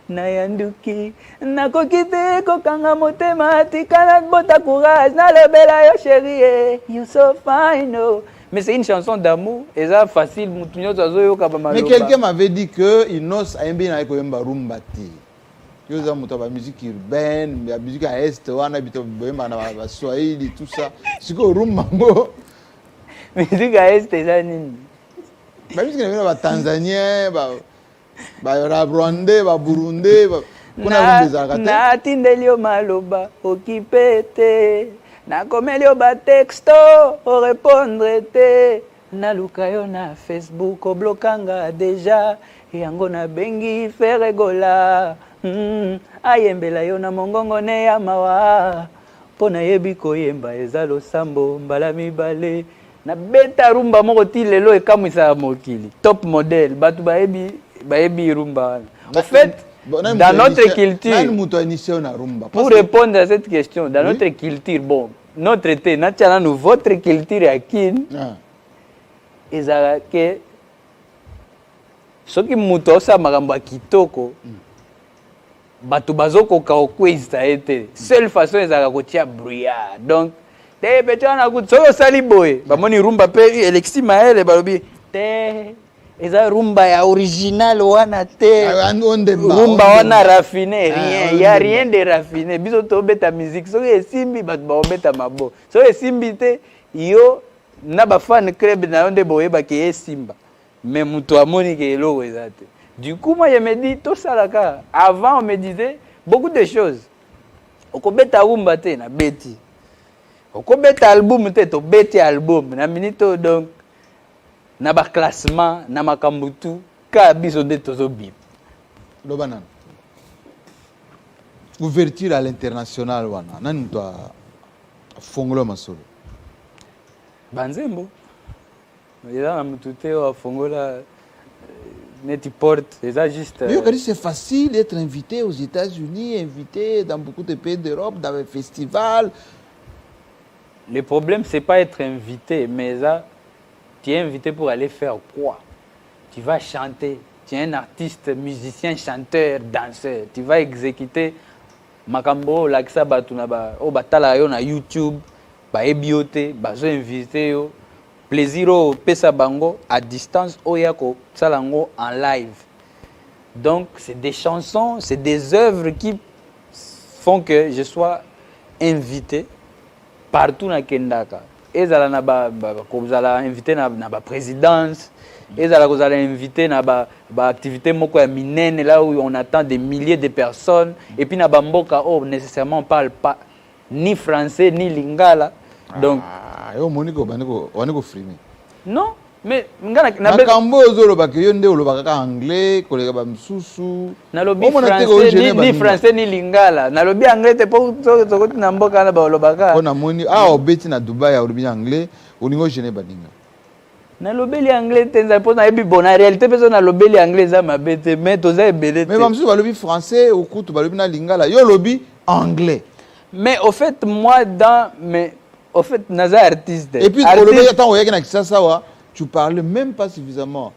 na yanduki na kokite kokanga motema tikala bota courage na lebela yo chérie you so fine oh. Mais c'est une chanson d'amour et ça facile mutunyo tazo yo ka ba maloba. Mais quelqu'un m'avait dit que Inos a aimé na ko yemba rumba ti. yo za moto ba musique urbaine, la musique à est wana bito boyemba na ba Swahili tout ça. Siko rumba ngo. Musique à est eza nini? Ba musique na ba Tanzanien, ba Rwandais, ba Burundais, kuna rumba za kate. Na tindelio maloba okipete. Na komelio ba texto o répondre te. Na lukayo na Facebook o blokanga déjà. Yango na bengi feregola. Ayembela yo na mongongo ne ya mawa. Pona yebi koyemba ezalo sambo mbala mibale. Na beta rumba moko ti lelo ekamwisa mokili. Top model batu bayebi rumba. En fait, dans notre culture, pour répondre à cette question, dans notre culture, bon, notre été, votre culture à kin, ezalaka soki muto osa makambo kitoko bato bazokoka okweza ete seule façon ezalaka kotia brouillard. Donc te petana na kuti soki osali boye bamoni rumba pe Alexis Maele balobi te eza rumba ya original wana te rumba wana raffiné rien, y a rien de raffiné. Biso to beta musique soki esimbi bato baobeta mabo soki esimbi te yo na ba fan club na onde boyeba ke esimba mais muto amoni ke eloko ezate. Du coup moi je me dis tout ça là. Avant on me disait beaucoup de choses. Okobeta rumba te na beti. Okobeta album te to beti album na minito. Donc na ba classement na makambutu ka biso de tozo bip. Lobanan. Ouverture à l'international wana. Nani to fongolo masolo. Banzembo. Il y a un tuteur fongola net porte, c'est juste. C'est facile d'être invité aux États-Unis, invité dans beaucoup de pays d'Europe, dans les festivals. Le problème c'est pas être invité, mais ça, tu es invité pour aller faire quoi? Tu vas chanter. Tu es un artiste, musicien, chanteur, danseur. Tu vas exécuter makambo laksa batuna ba o batala yo na YouTube. Ba ebiote bazo invité yo plaisir au pesa bango à distance oyako salango en live. Donc c'est des chansons, c'est des œuvres qui font que je sois invité partout na Kendaka. Ezala na ba kozala invité na ba présidence, ezala kozala invité na ba activité moko ya minene là où on attend des milliers de personnes et puis na ba mboka nécessairement on parle pas ni français ni lingala. Donc yo moniko baniko frime. Non, mais ngana makambo ozoloba ke yo nde oloba ka anglais koleka ba msusu. Nalobi français ni français ni lingala. Nalobi anglais te po to na mboka na ba olobaka. On a moni obeti na Dubai olobi anglais oningo gene baninga. Nalobeli anglais te nzapo na ebi bona réalité peso nalobeli anglais za mabete mais toza ebele te. Mais bamsusu balobi français okutu balobi na lingala yo lobi anglais. Mais au fait moi au fait, naza artiste. Et puis, tu parlais même pas suffisamment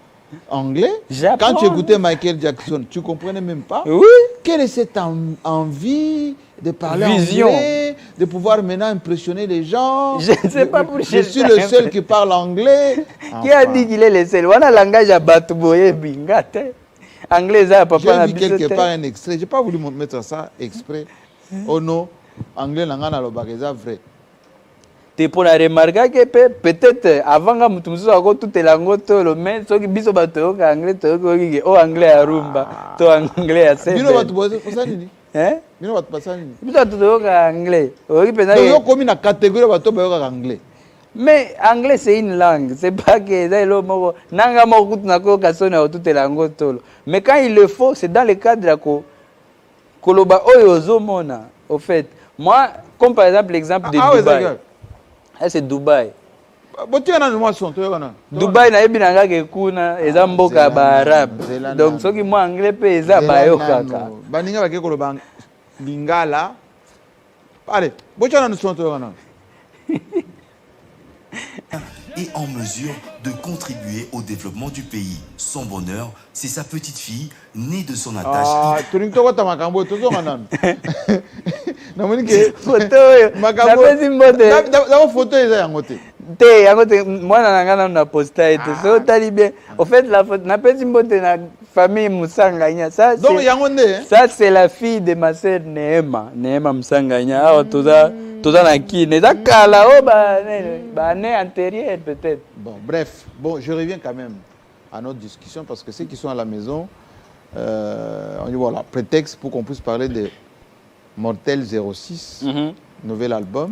anglais. Quand tu écoutais Michael Jackson, tu comprenais même pas. Oui. Quelle est cette envie de parler anglais, de pouvoir maintenant impressionner les gens? Je ne sais pas pour je suis le seul qui parle anglais. Qui a dit qu'il est le seul? On a le langage à Batouboye Bingate. Anglais, ça, papa. J'ai vu quelque part un extrait. Je n'ai pas voulu mettre ça exprès. Oh non, anglais, langana lo bageza vrai. Tu peux remarquer que peut-être avant que tu me tout est langue tolo mais ceux qui biso bato anglais to ko anglais à rumba to anglais à bino bato boza nini bino bato pasa nini biso to anglais oki pena yo komi na catégorie bato ba anglais mais anglais c'est une langue c'est pas que ça lo moko nanga moko na ko kasona tout est langue tolo mais quand il le faut c'est dans le cadre de la koloba oyo zomona au fait moi comme par exemple l'exemple de Dubaï. C'est Dubaï. Dubaï na yebi nanga ke kuna eza mboka ba arabe. Donc soki moi anglais pe eza ba yo kaka. Baninga ba ke ko lo lingala. Allez, botiana nous sont wana. Est en mesure de contribuer au développement du pays. Son bonheur, c'est sa petite fille, née de son attache. Ah, tu n'as pas makambo, tu n'as pas photo makambo. D'abord photo est à côté. Te, moi na posté. So tali bien. Au fait la photo na petit mbote na famille Moussanganya. Ça, Donc, il y a un hein? ça, c'est la fille de ma sœur Neema. Neema Moussanganya. Alors, tout ça, qui n'est pas là, année antérieure, peut-être. Bon, bref. Bon, je reviens quand même à notre discussion parce que ceux qui sont à la maison, on dit voilà, prétexte pour qu'on puisse parler de Mortel 06, nouvel album,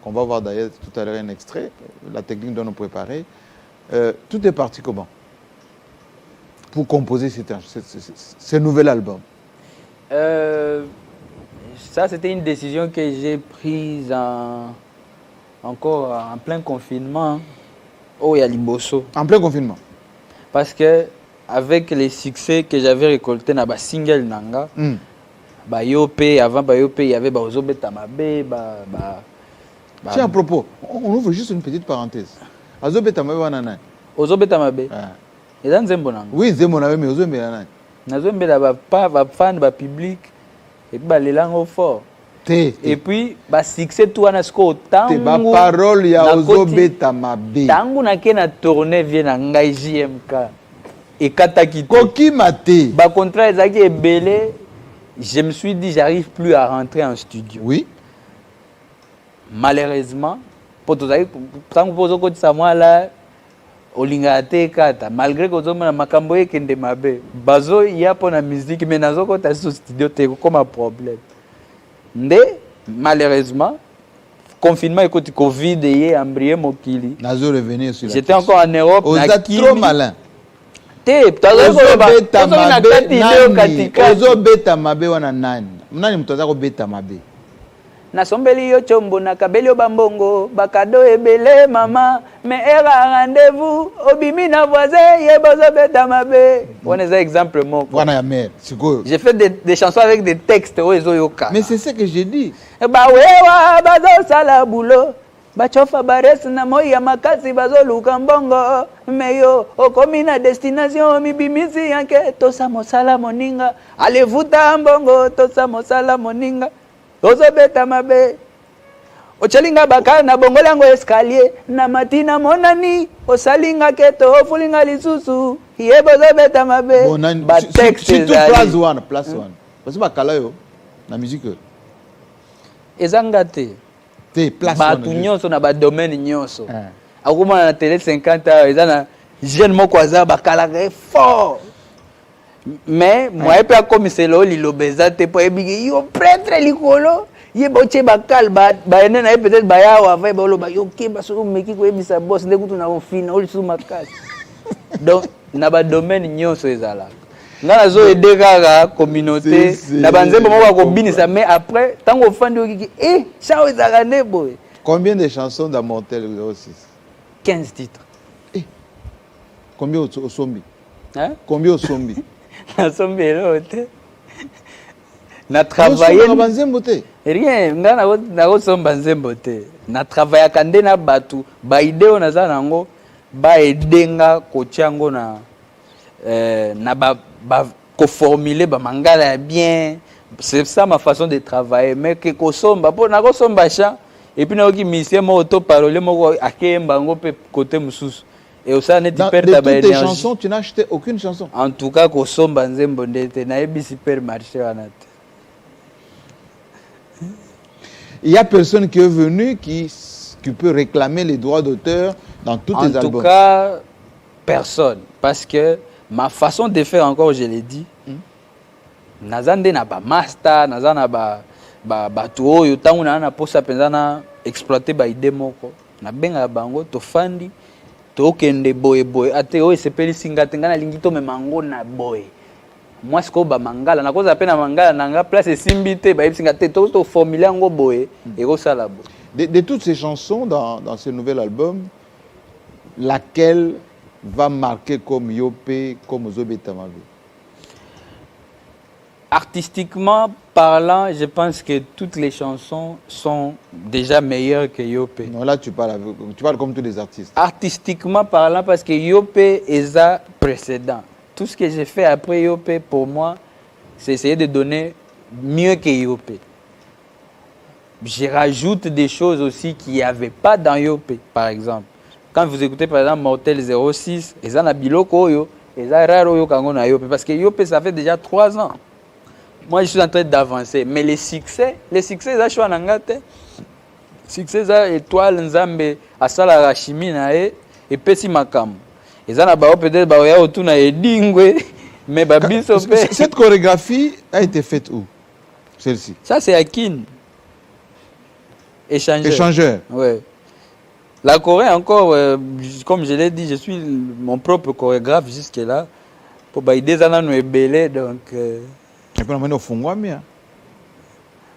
qu'on va voir d'ailleurs tout à l'heure un extrait, la technique dont nous préparer. Tout est parti comment pour composer ce nouvel album? Ça, c'était une décision que j'ai prise encore en plein confinement. Oh, il y a Liboso. En plein confinement? Parce que avec les succès que j'avais récoltés dans le single Nanga, Yopé, avant Yopé, il y avait Ozobe Tamabe. Tiens, à propos, on ouvre juste une petite parenthèse. Ozobe Tamabe, wanana. Ozobe Tamabe. Et dans Zembo Nanga. Oui, Zembo Nanga, mais Ozobe Nanga. Nazombe la pas fan, public, et puis les langues fort. Et puis, succès tout en asco tant. Ma parole, il y a Ozobe Tamabe. Tangu na ke na tourner vient na ngai JMK. Et Katakite. Koki Mate. Contrat ezaki ebele. Je me suis dit, j'arrive plus à rentrer en studio. Oui. Malheureusement, pour tout ça, tant que ça moi là, olingate kata. Malgré que je me makamboye kende mabe. Bazo y a pour la musique, mais nazo ko ta studio te comme un problème. Mais malheureusement, confinement écoute Covid et embrayé mokili. Nazo revenir sur la. J'étais encore en Europe. Vous êtes trop malin. Ozobeta mabe wana nani? Nani mtoza ko beta mabe? Nasombeli yo chombo na kabeli yo bambongo bakado ebele mama me era rendez-vous obimi na voisin ye bozobeta mabe. On est un exemple mon. Wana ya mère, siko. J'ai fait des chansons avec des textes ozo yoka. Mais c'est ce que j'ai dit. Ba wewa bazo sala boulot. Bachofa bares na moya makasi bazoluka mbongo meyo okomi na destination mibimisi yanke tosa mosala moninga alevuta mbongo tosa mosala moninga tozobeta mabe ochalinga baka na bongo lango escalier na matina monani osalinga keto ofulinga lisusu yebo zobeta mabe ba texte surtout place one parce que bakala yo na musique ezangate Batu nyonso na ba domaine nyonso. Akuma na télé 50 ans, ils na jeune moko aza bakalaka fort. Mais moi pe akomiselo lilobeza te po ebigi yo prêtre likolo, ye boche bakal ba ene na peut-être ba ya wa va ba yo ke ba so meki ko ebisa boss ndekutu na ofina oli su makasi. Donc na ba domaine nyonso ezala. Nga zo aider kaka communauté na banzembo moko ko binisa mais après tango ofandi okiki chao ezakane boy. Combien de chansons dans Mortel 06? 15 titres. Combien au sombi? Hein? Combien au sombi? Na sombi lote. Na travailler na banzembo te. Rien, nga na go somba nzembo te. Na travailler kande na batu, ba ideo na za nango, ba edenga ko tiango na na ko formuler ba mangala bien. C'est ça ma façon de travailler, mais que ko somba po na ko somba cha et puis na ki mission mo auto parole mo akemba ngo pe côté mususu. Et au sein de toutes tes chansons, tu n'as acheté aucune chanson. En tout cas, ko somba nzembo ndete na ebi supermarché wana te. Il y a personne qui est venu qui peut réclamer les droits d'auteur dans tous tes albums. En tout cas, personne. Parce que ma façon de faire, encore, je l'ai dit, nazande na ba master, nazana ba tuo yo tangu na posa penzana exploiter ba idée moko. Na benga bango to fandi to kende boy ate o sepeli singa tengana lingito me mango na boy. Moi ce ko ba mangala na koza pena mangala nanga place simbite ba singa te to formuler ngo boy et ko sala boy. De toutes ces chansons dans ce nouvel album, laquelle va marquer comme Yopé, comme Ozobeta Mabe? Artistiquement parlant, je pense que toutes les chansons sont déjà meilleures que Yopé. Non, là tu parles comme tous les artistes. Artistiquement parlant, parce que Yopé est un précédent. Tout ce que j'ai fait après Yopé, pour moi, c'est essayer de donner mieux que Yopé. Je rajoute des choses aussi qu'il n'y avait pas dans Yopé, par exemple. Quand vous écoutez par exemple Mortel 06, ils ont un biloko yo, Et ça rare au Kango na Yopé parce que Yopé ça fait déjà 3 ans. Moi je suis en train d'avancer, mais les succès ça je suis en angate. Succès ça étoile Nzambe asala la chimie na et pesi makam. Et ça na ba peut-être ba ya autour na edingwe mais ba biso pe. Cette chorégraphie a été faite où? Celle-ci. Ça c'est à Kin. Échangeur. Ouais. La Corée encore, comme je l'ai dit, je suis mon propre chorégraphe jusque-là. Pour des années nous ébélé donc. Et puis on a fait un bien.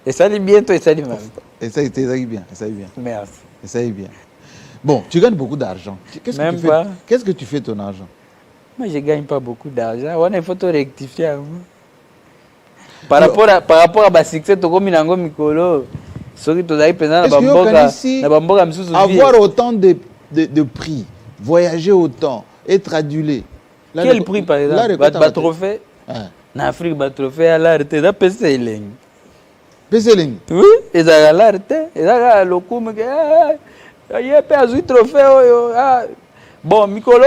Et ça dit bien, toi, et ça dit mal. Et ça dit bien, et ça dit bien. Merci. Et ça dit bien. Bon, tu gagnes beaucoup d'argent. Qu'est-ce que tu fais ton argent? Moi, je ne gagne pas beaucoup d'argent. Il faut te rectifier. Par rapport à ma succès, tu as mis un mikolo. Avoir autant de prix, voyager autant, être adulé. Quel prix par exemple? Bat trophée. En Afrique, bat trophée à l'art. Tu as PC ligne. PC ligne. Oui, et ça a l'art. Et ça a le coup. Il y a pas de trophée. Bon, Mikolo,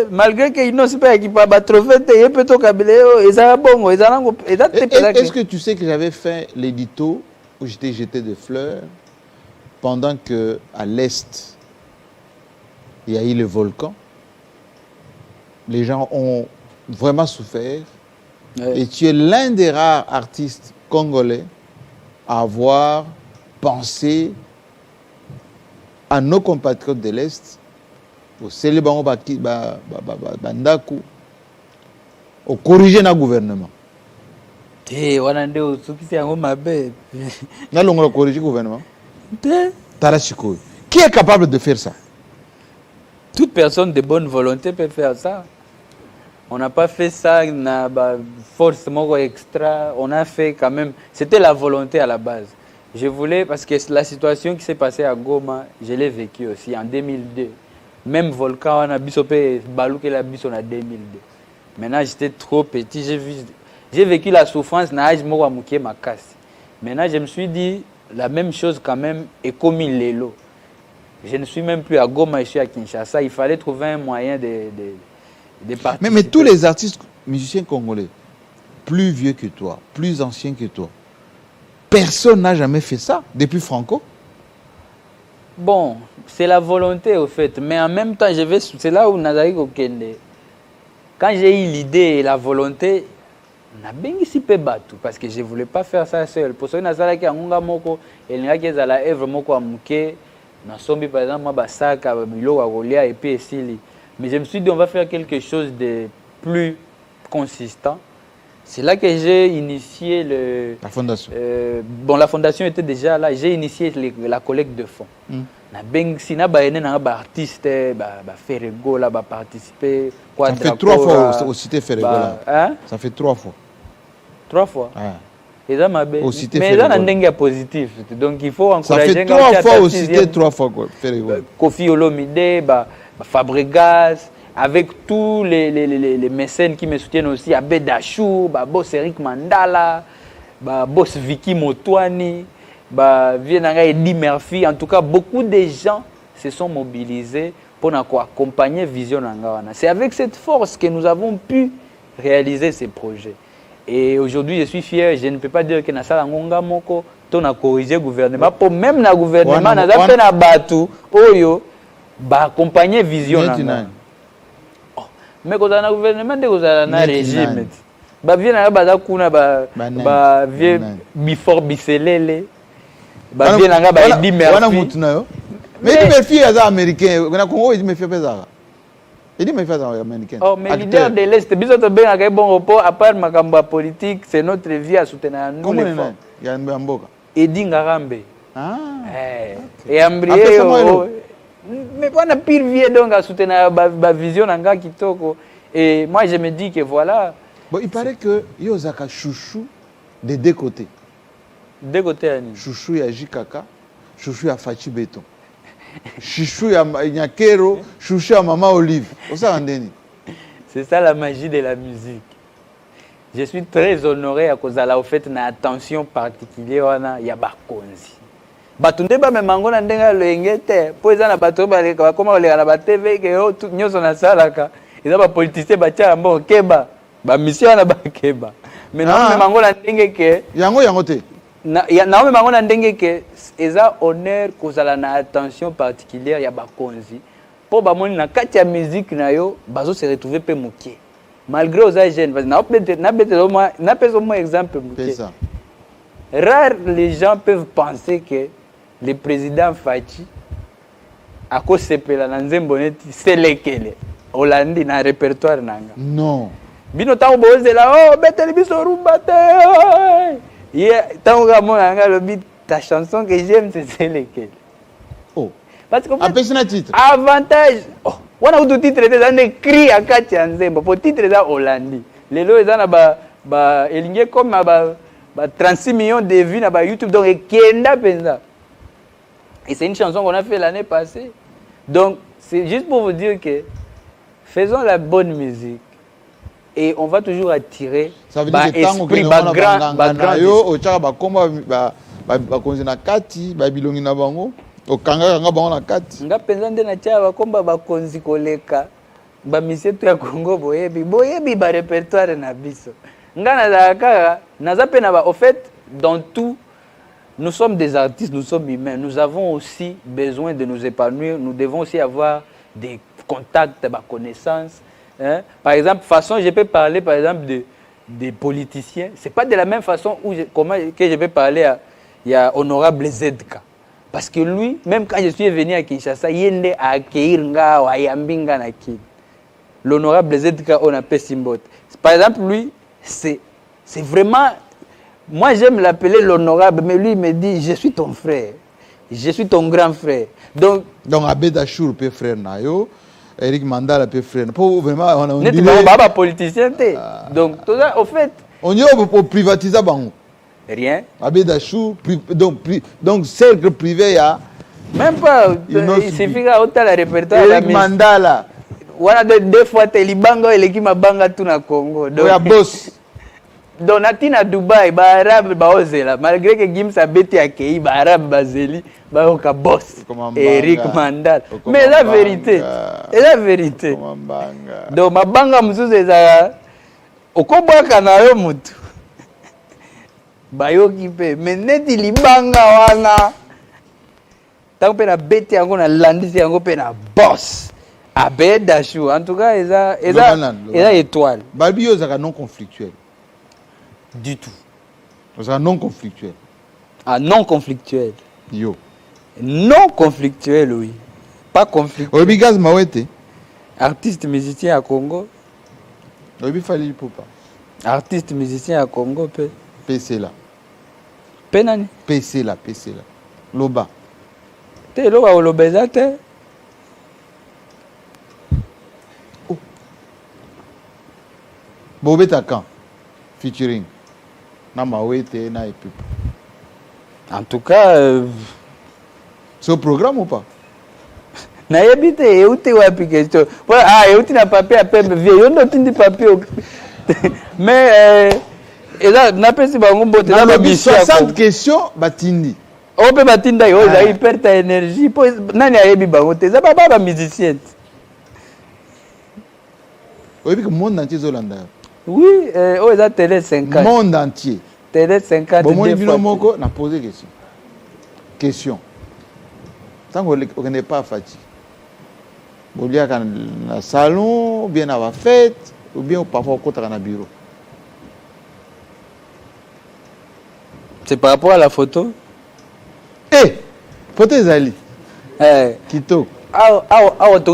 malgré qu'il n'ose pas équiper bat trophée, il peut tout cabiler. Et ça a bon. Est-ce que tu sais que j'avais fait l'édito où j'étais jeté de fleurs pendant que à l'est il y a eu le volcan, les gens ont vraiment souffert. Ouais. Et tu es l'un des rares artistes congolais à avoir pensé à nos compatriotes de l'est, au célébrer au corriger notre gouvernement. Qui est capable de faire ça? Toute personne de bonne volonté peut faire ça. On n'a pas fait ça forcément extra. On a fait quand même. C'était la volonté à la base. Je voulais, parce que la situation qui s'est passée à Goma, je l'ai vécu aussi en 2002. Même volcan, on a bisopé, balouké la bis, on a 2002. Maintenant, j'étais trop petit, j'ai vécu la souffrance, maintenant, je me suis dit, la même chose quand même est comme il est là. Je ne suis même plus à Goma, je suis à Kinshasa. Il fallait trouver un moyen de participer. Mais tous les artistes musiciens congolais, plus vieux que toi, plus anciens que toi, personne n'a jamais fait ça depuis Franco. Bon, c'est la volonté au fait. Mais en même temps, c'est là où Nazari Kokende. Quand j'ai eu l'idée et la volonté, on a bien ici peu battu parce que je ne voulais pas faire ça seul. Pour ça, Nazari Kangunga Moko, et il y a la œuvre Moko Amouké, Nasombi par exemple, Basaka, Milo Agolia et puis Essili. Mais je me suis dit, on va faire quelque chose de plus consistant. C'est là que j'ai initié la fondation. Bon, la fondation était déjà là. J'ai initié la collecte de fonds. Si na artiste, Ferrego là, participer. Ça fait 3 fois au cité Ferrego là. Ça fait 3 fois. 3 fois. Ouais. Mais il y a un positif. Donc il faut encourager. Ça fait 3 fois au cité, 3 fois Ferrego. Kofi Olomide, Fabregas. Avec tous les mécènes qui me soutiennent aussi, Abed Dachou, Boss Eric Mandala, Boss Vicky Motouani, Vienanga Eddie Murphy. En tout cas, beaucoup de gens se sont mobilisés pour accompagner Vision Nangawana. C'est avec cette force que nous avons pu réaliser ces projets. Et aujourd'hui, je suis fier. Je ne peux pas dire que Nassala Ngonga Moko, on a corrigé le gouvernement. Pour même le gouvernement, on a fait un bateau, Oyo, accompagner Vision Nangawana. Mais quand on a un gouvernement, on a un régime. Before Biselele. Eddie Murphy. Mais Eddie Murphy est américain. On a Congo, Eddie Murphy est ça. Eddie Murphy est américain. Oh, mais leader de l'Est, bisous bien avec bon rapport, à part ma politique, c'est notre vie à soutenir nous. Comment il y a un Mboka? Eddie Ngarambe. Ah. Et Ambrié. Mais on a pire vie donc à soutenir la vision d'Anga Kitoko. Et moi je me dis que voilà. Bon, il paraît que Yozaka chouchou des deux côtés. Deux côtés, Annie. Chouchou ya Jikaka, chouchou ya Fachi Beton. Chouchou ya Nyakero, chouchou ya Maman Olive. C'est ça la magie de la musique. Je suis très honoré à cause de la fait une attention particulière il y a Bakonzi. Batunde ba memango na ndenga lengete po eza na bato ba koma olega na ba TV ke nyoso na salaka Ils ont politicien batia mbo keba. Ba mission na ba keba. Mais non mais mango na ndenge ke yango te. Na mais mango na ndenge ke eza honneur kozala na attention particulière ya bakonzi. Po ba moni na kati ya musique na yo bazo se retrouver pe mukie. Malgré aux jeunes, na peut-être au moins exemple mukie. Rare les gens peuvent penser que le président Fachi à cause sepela na nzembo neti selekele Hollandi na répertoire nanga. Non. Bino tango bozela oh beteli biso rumba te. Yeah, tango gamona nga le beat ta chanson que j'aime c'est selekele. Oh. Parce que apesina titre. Avantage. Oh, wana utu titre te zane cri akati ya nzembo. Po titre za Hollandi. Lelo ezana ba elinge comme ba 36 millions de vues na ba YouTube donc ekenda penza. Et c'est une chanson qu'on a fait l'année passée. Donc, c'est juste pour vous dire que faisons la bonne musique. Et on va toujours attirer esprit, grand yo ochaka ba komba ba konzina kati ba bilongi na bango okanga bango na kati. Nga penza nde na tia ba komba ba konzi koleka ba misetu ya Congo boyebi ba répertoire na biso. Nga na zakaka naza pe na ba au fait dans tout. Nous sommes des artistes, nous sommes humains. Nous avons aussi besoin de nous épanouir. Nous devons aussi avoir des contacts, des connaissances. Hein? Par exemple, je peux parler par exemple des politiciens. Ce n'est pas de la même façon que je peux parler à Honorable ZK. Parce que lui, même quand je suis venu à Kinshasa, il a accueilli l'Honorable ZK, on appelle Simbote. Par exemple, lui, c'est vraiment... Moi, j'aime l'appeler l'honorable, mais lui, il me dit, je suis ton frère. Je suis ton grand frère. Donc Abed Achour peut frère Nayo, Eric Mandala peut frère. Pour vraiment, on dit... pas politicien. Donc, tout ça, au fait... On y a pour privatiser, rien. Abed Achour, donc cercle privé, il y a... Même pas, il suffit qu'à la répertoire... Eric Mandala. Voilà, deux fois, tu es libango et l'équipe banga tout na Congo. Donc, il y a boss. Donati na Dubaï, ba arabe ba ozela malgré que Gims a bêté accueilli ba arabe bazeli ba oka boss Eric Mandal. Mais la vérité, c'est la vérité. Donc ma banga musuzu ezala okobwaka na yo mutu. Ba yoki pe mais neti libanga wana. Tango pe na bêté yango na landisi yango pe na boss. Abed Achour. En tout cas, eza étoile. Balbio zaka non conflictuel. Du tout. C'est un non conflictuel. Ah, non conflictuel. Yo. Non conflictuel, oui. Pas conflictuel. Obigaz Mawete. Artiste musicien à Congo. Obi Fali Popa. Artiste musicien à Congo, pe. PC là. Penani. PC là. Loba. Te loba o lobeza te. Oh. Bobeta quand? Featuring. En tout cas, c'est au programme ou pas? Naïbite, et où tu as pu question? Ah, et où tu n'as pas pu appeler vieux, on a dit papier. Mais, et là, n'a pas si bon, 60 questions, batindi. On peut batindi, il perd ta énergie. Nani a ébi bango, t'es pas musicien. Oui, que le monde entier est Hollanda. Oui, ils ont télé 50. Monde entier. Télé 50. Bon, moi, je n'a posé question. Question. Tant qu'on n'est pas fatigué. Vous voulez dans le salon, ou bien à la fête, ou bien parfois au dans le bureau. C'est par rapport à la photo? Eh! Photo Zali. Kito. Ah, tu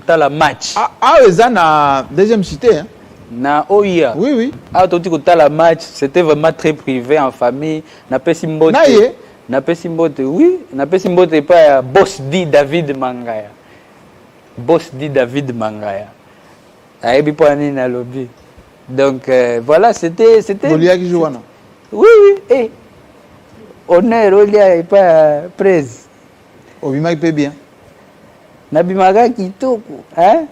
as la match. Ah, ils ont la deuxième cité. Hein? Na Oya. Oui. Ah, tu as la match, c'était vraiment très privé en famille. Na pe simbote. Oui. Na pe simbote pas boss dit David Mangaya. Boss dit David Mangaya. Aïbi poani na lobby. Donc voilà, c'était. Olia qui joue. Oui. Eh. Honneur Olia est pas presse. Obima il paie bien. Nabimaga kitoko, hein?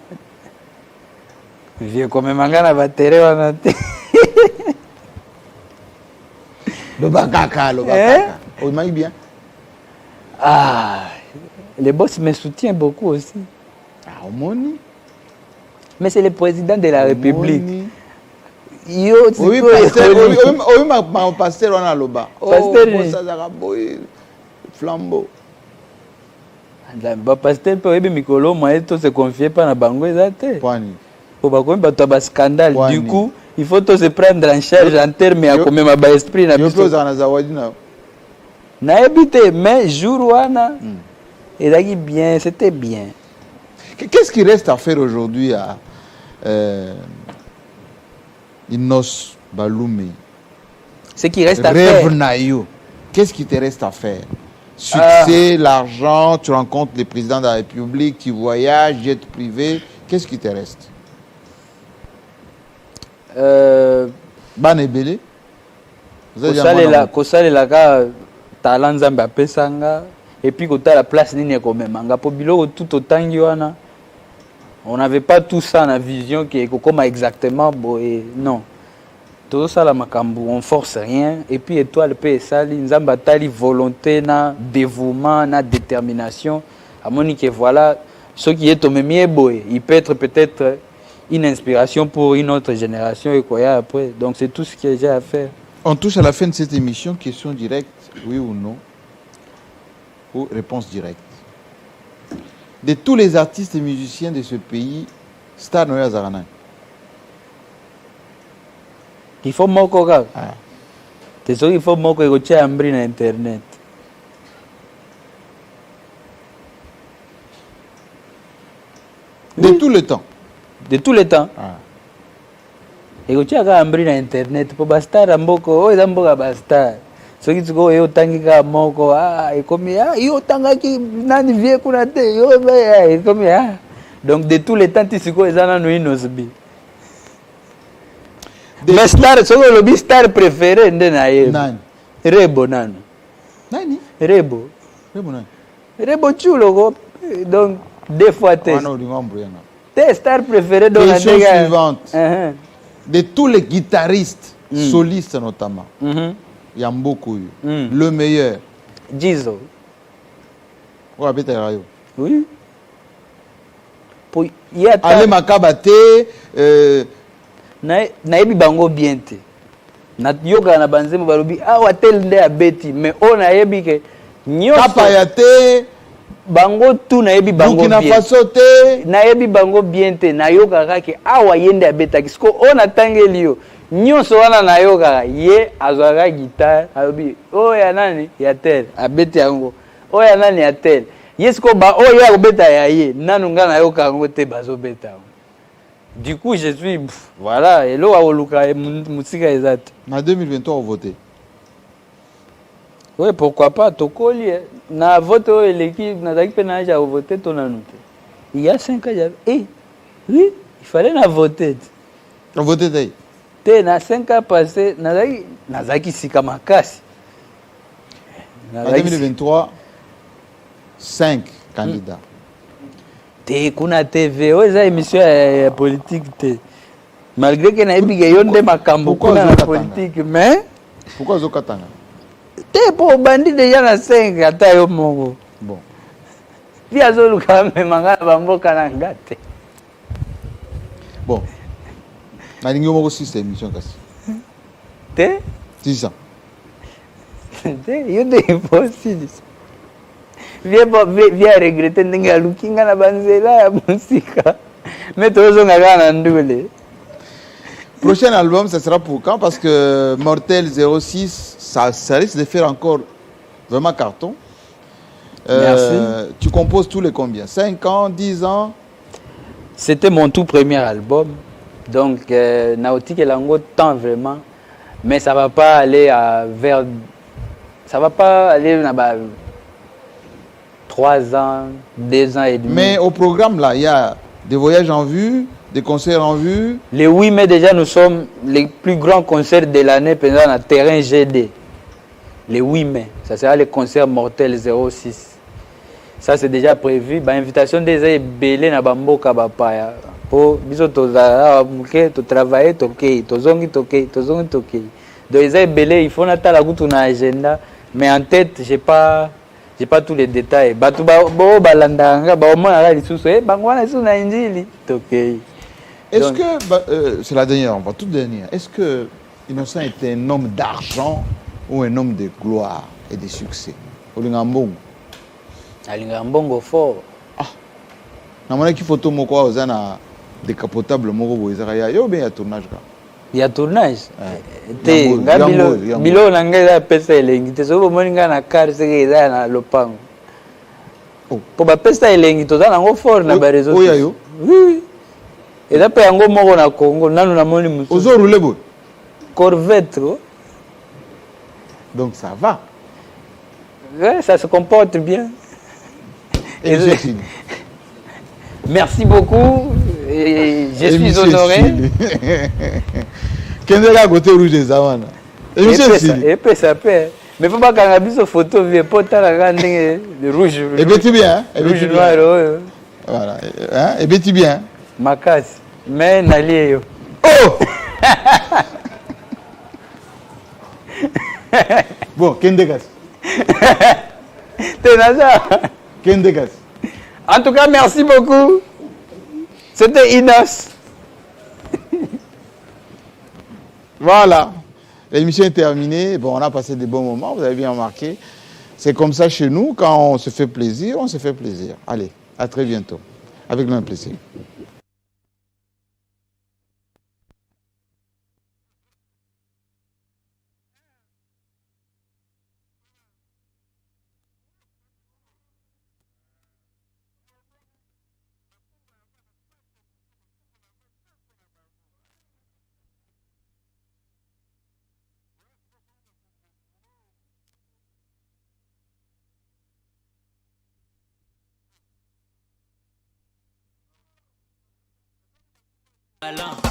Vieux comme mangana va terre wana te. Le bakaka. Oh, il bien. Ah, les boss me soutiennent beaucoup aussi. Ah, au moni. Mais c'est le président de la République. Moni. Yo, Oui, pasteur on a loba. Pasteur, Ça flambeau. Ba pasteur peut être mikolo moi to se confier pas na bango ezate. Kwani. Pour ba ko ba to ba scandale. Kwani. Du coup, il faut se prendre en charge en termes à comme ma ba esprit na Yo biso. pose na zawadi na. Na ebité mais jour wana ezaki bien, c'était bien. Qu'est-ce qui reste à faire aujourd'hui à Inos Baloumi? Ce qui reste à Rêve faire. Nayo. Qu'est-ce qui te reste à faire? Succès, l'argent, tu rencontres le président de la République, tu voyages, jet privé. Qu'est-ce qui te reste? Banebele? kosalela ka talent nzambe apesanga et puis kotala place nini ekomemanga po biloko tout otangi wana on n'avait pas tout ça na vision qui ekokoma exactement boye non tozosala makambo on force rien et puis étoile mpe esali nzambe atali volonté na dévouement na détermination amoni que voilà ce qui est tomemi eboye il peut être peut-être une inspiration pour une autre génération et quoi après donc c'est tout ce que j'ai à faire. On touche à la fin de cette émission. Question directe, oui ou non? Ou réponse directe. De tous les artistes et musiciens de ce pays, Star Noya Zarana. Il faut moko kaka. Ah. C'est ça qu'il faut moko ekotia ambri na internet. De tout le temps. De tous les temps. Ah. Ekotia kaka ambri na internet po bastar mboko oyo eza mboka bastar. Soki tsiko yo tangi kaka moko ekomi yo tangaki nani vie kuna te yo ekomi donc de tous les temps tisiko eza nanu inosbi. Mais star soko lobi star préféré nde na ye. Nani? Rebo nanu. Nani? Rebo. Rebo nani? Rebo chulo ko donc deux fois test. Tes star préféré dans la question suivante. Uh-huh. De tous les guitaristes, solistes notamment, il y a beaucoup. Le meilleur. Jizo. Oui. Ale Makabate. Naebi bango bien te. Na yoga na banzemo balobi awa tel nde abeti mais on naebi ke nyoso Kapayate bango tu naebi bango bien. Burkina Faso te naebi bango bien te na yoga kake awa yende abeta kisko on atangeli yo nyoso wana na yoga ye azwaka guitare alobi oya nani ya tel abeti yango oya nani ya tel yesko ba oya kobeta ya ye nanu nga na yoka ngo te bazobeta yango. Du coup, je suis voilà, et là musique exact. En 2023 on voté. Oui, pourquoi pas tokoli na vote l'équipe na daki pena ja voter ton anoute. Il y a 5 ans oui, il fallait na voter. On voté d'ailleurs. Te na 5 ans passé na daki sika makasi. En 2023 5 candidats. Te kuna TV oza émission politique te malgré que na ebiga yonde makambo kuna na politique mais pourquoi zokatanga te po bandi déjà na 5 ata yo moko bon pia zo luka memanga bamboka na ngate bon na lingi moko 6 émission kasi te 6 ans te yo de impossible via regretter ndenge alukinga na banzela ya musika mais tozonga kana ndule. Prochain album ça sera pour quand? Parce que Mortel 06 ça risque de faire encore vraiment carton. Merci. Tu composes tous les combien? 5 ans, 10 ans? C'était mon tout premier album donc Nautique et Lango tant vraiment mais ça va pas aller vers ça va pas aller na 3 ans, 2 ans et demi. Mais au programme là, il y a des voyages en vue, des concerts en vue. Le 8 mai déjà, nous sommes les plus grands concerts de l'année pendant le terrain GD. Le 8 mai, ça sera le concert Mortel 06. Ça c'est déjà prévu. Invitation des belé na bamboka bapaya. Po biso toza muke to travailler toke, tozongi toke. Donc les belé, il faut nata la kutu na agenda, mais en tête, j'ai pas tous les détails. Batu ba balanda nga ba omona la lisusu bangwana lisusu na injili tokei. Est-ce Donc- que, c'est la dernière, on va toute dernière, est-ce que Innocent était un homme d'argent ou un homme de gloire et de succès? Olingambongo. alinga mbongo fort. Namonaki photo moko oza na décapotable moko boye ezaka ya yo bien ya tournage ka. Ya tournage te Yango, nga yango. bilo na ngai eza pesa elengi te soki omoni ngai na kar seke eza na lopango Oh. po bapesa elengi toza nango fort na bareseau Oya yo? oui eza mpe yango moko na Congo nanu namoni mosusu Ozo roule boye. corvette oh. Donc ça va. Ouais, ça se comporte bien. Et monsieur Chili. Merci beaucoup et je Et suis monsieur honoré. Chili. Kendela côté rouge des Awana. Et monsieur Chili. Et puis ça paie. Mais faut pas qu'on abuse photo vieux pas tant la le rouge. Et bien tu bien. Et bien Rouge tu noir. bien. Voilà. Hein? Et bien tu bien. Makas. Mais n'alliez yo. Oh! Bon, Kendegas. T'es Naza. Kendegas. En tout cas, merci beaucoup. C'était Inos. Voilà. L'émission est terminée. Bon, on a passé des bons moments, vous avez bien remarqué. C'est comme ça chez nous, quand on se fait plaisir, on se fait plaisir. Allez, à très bientôt. Avec grand plaisir. Alain.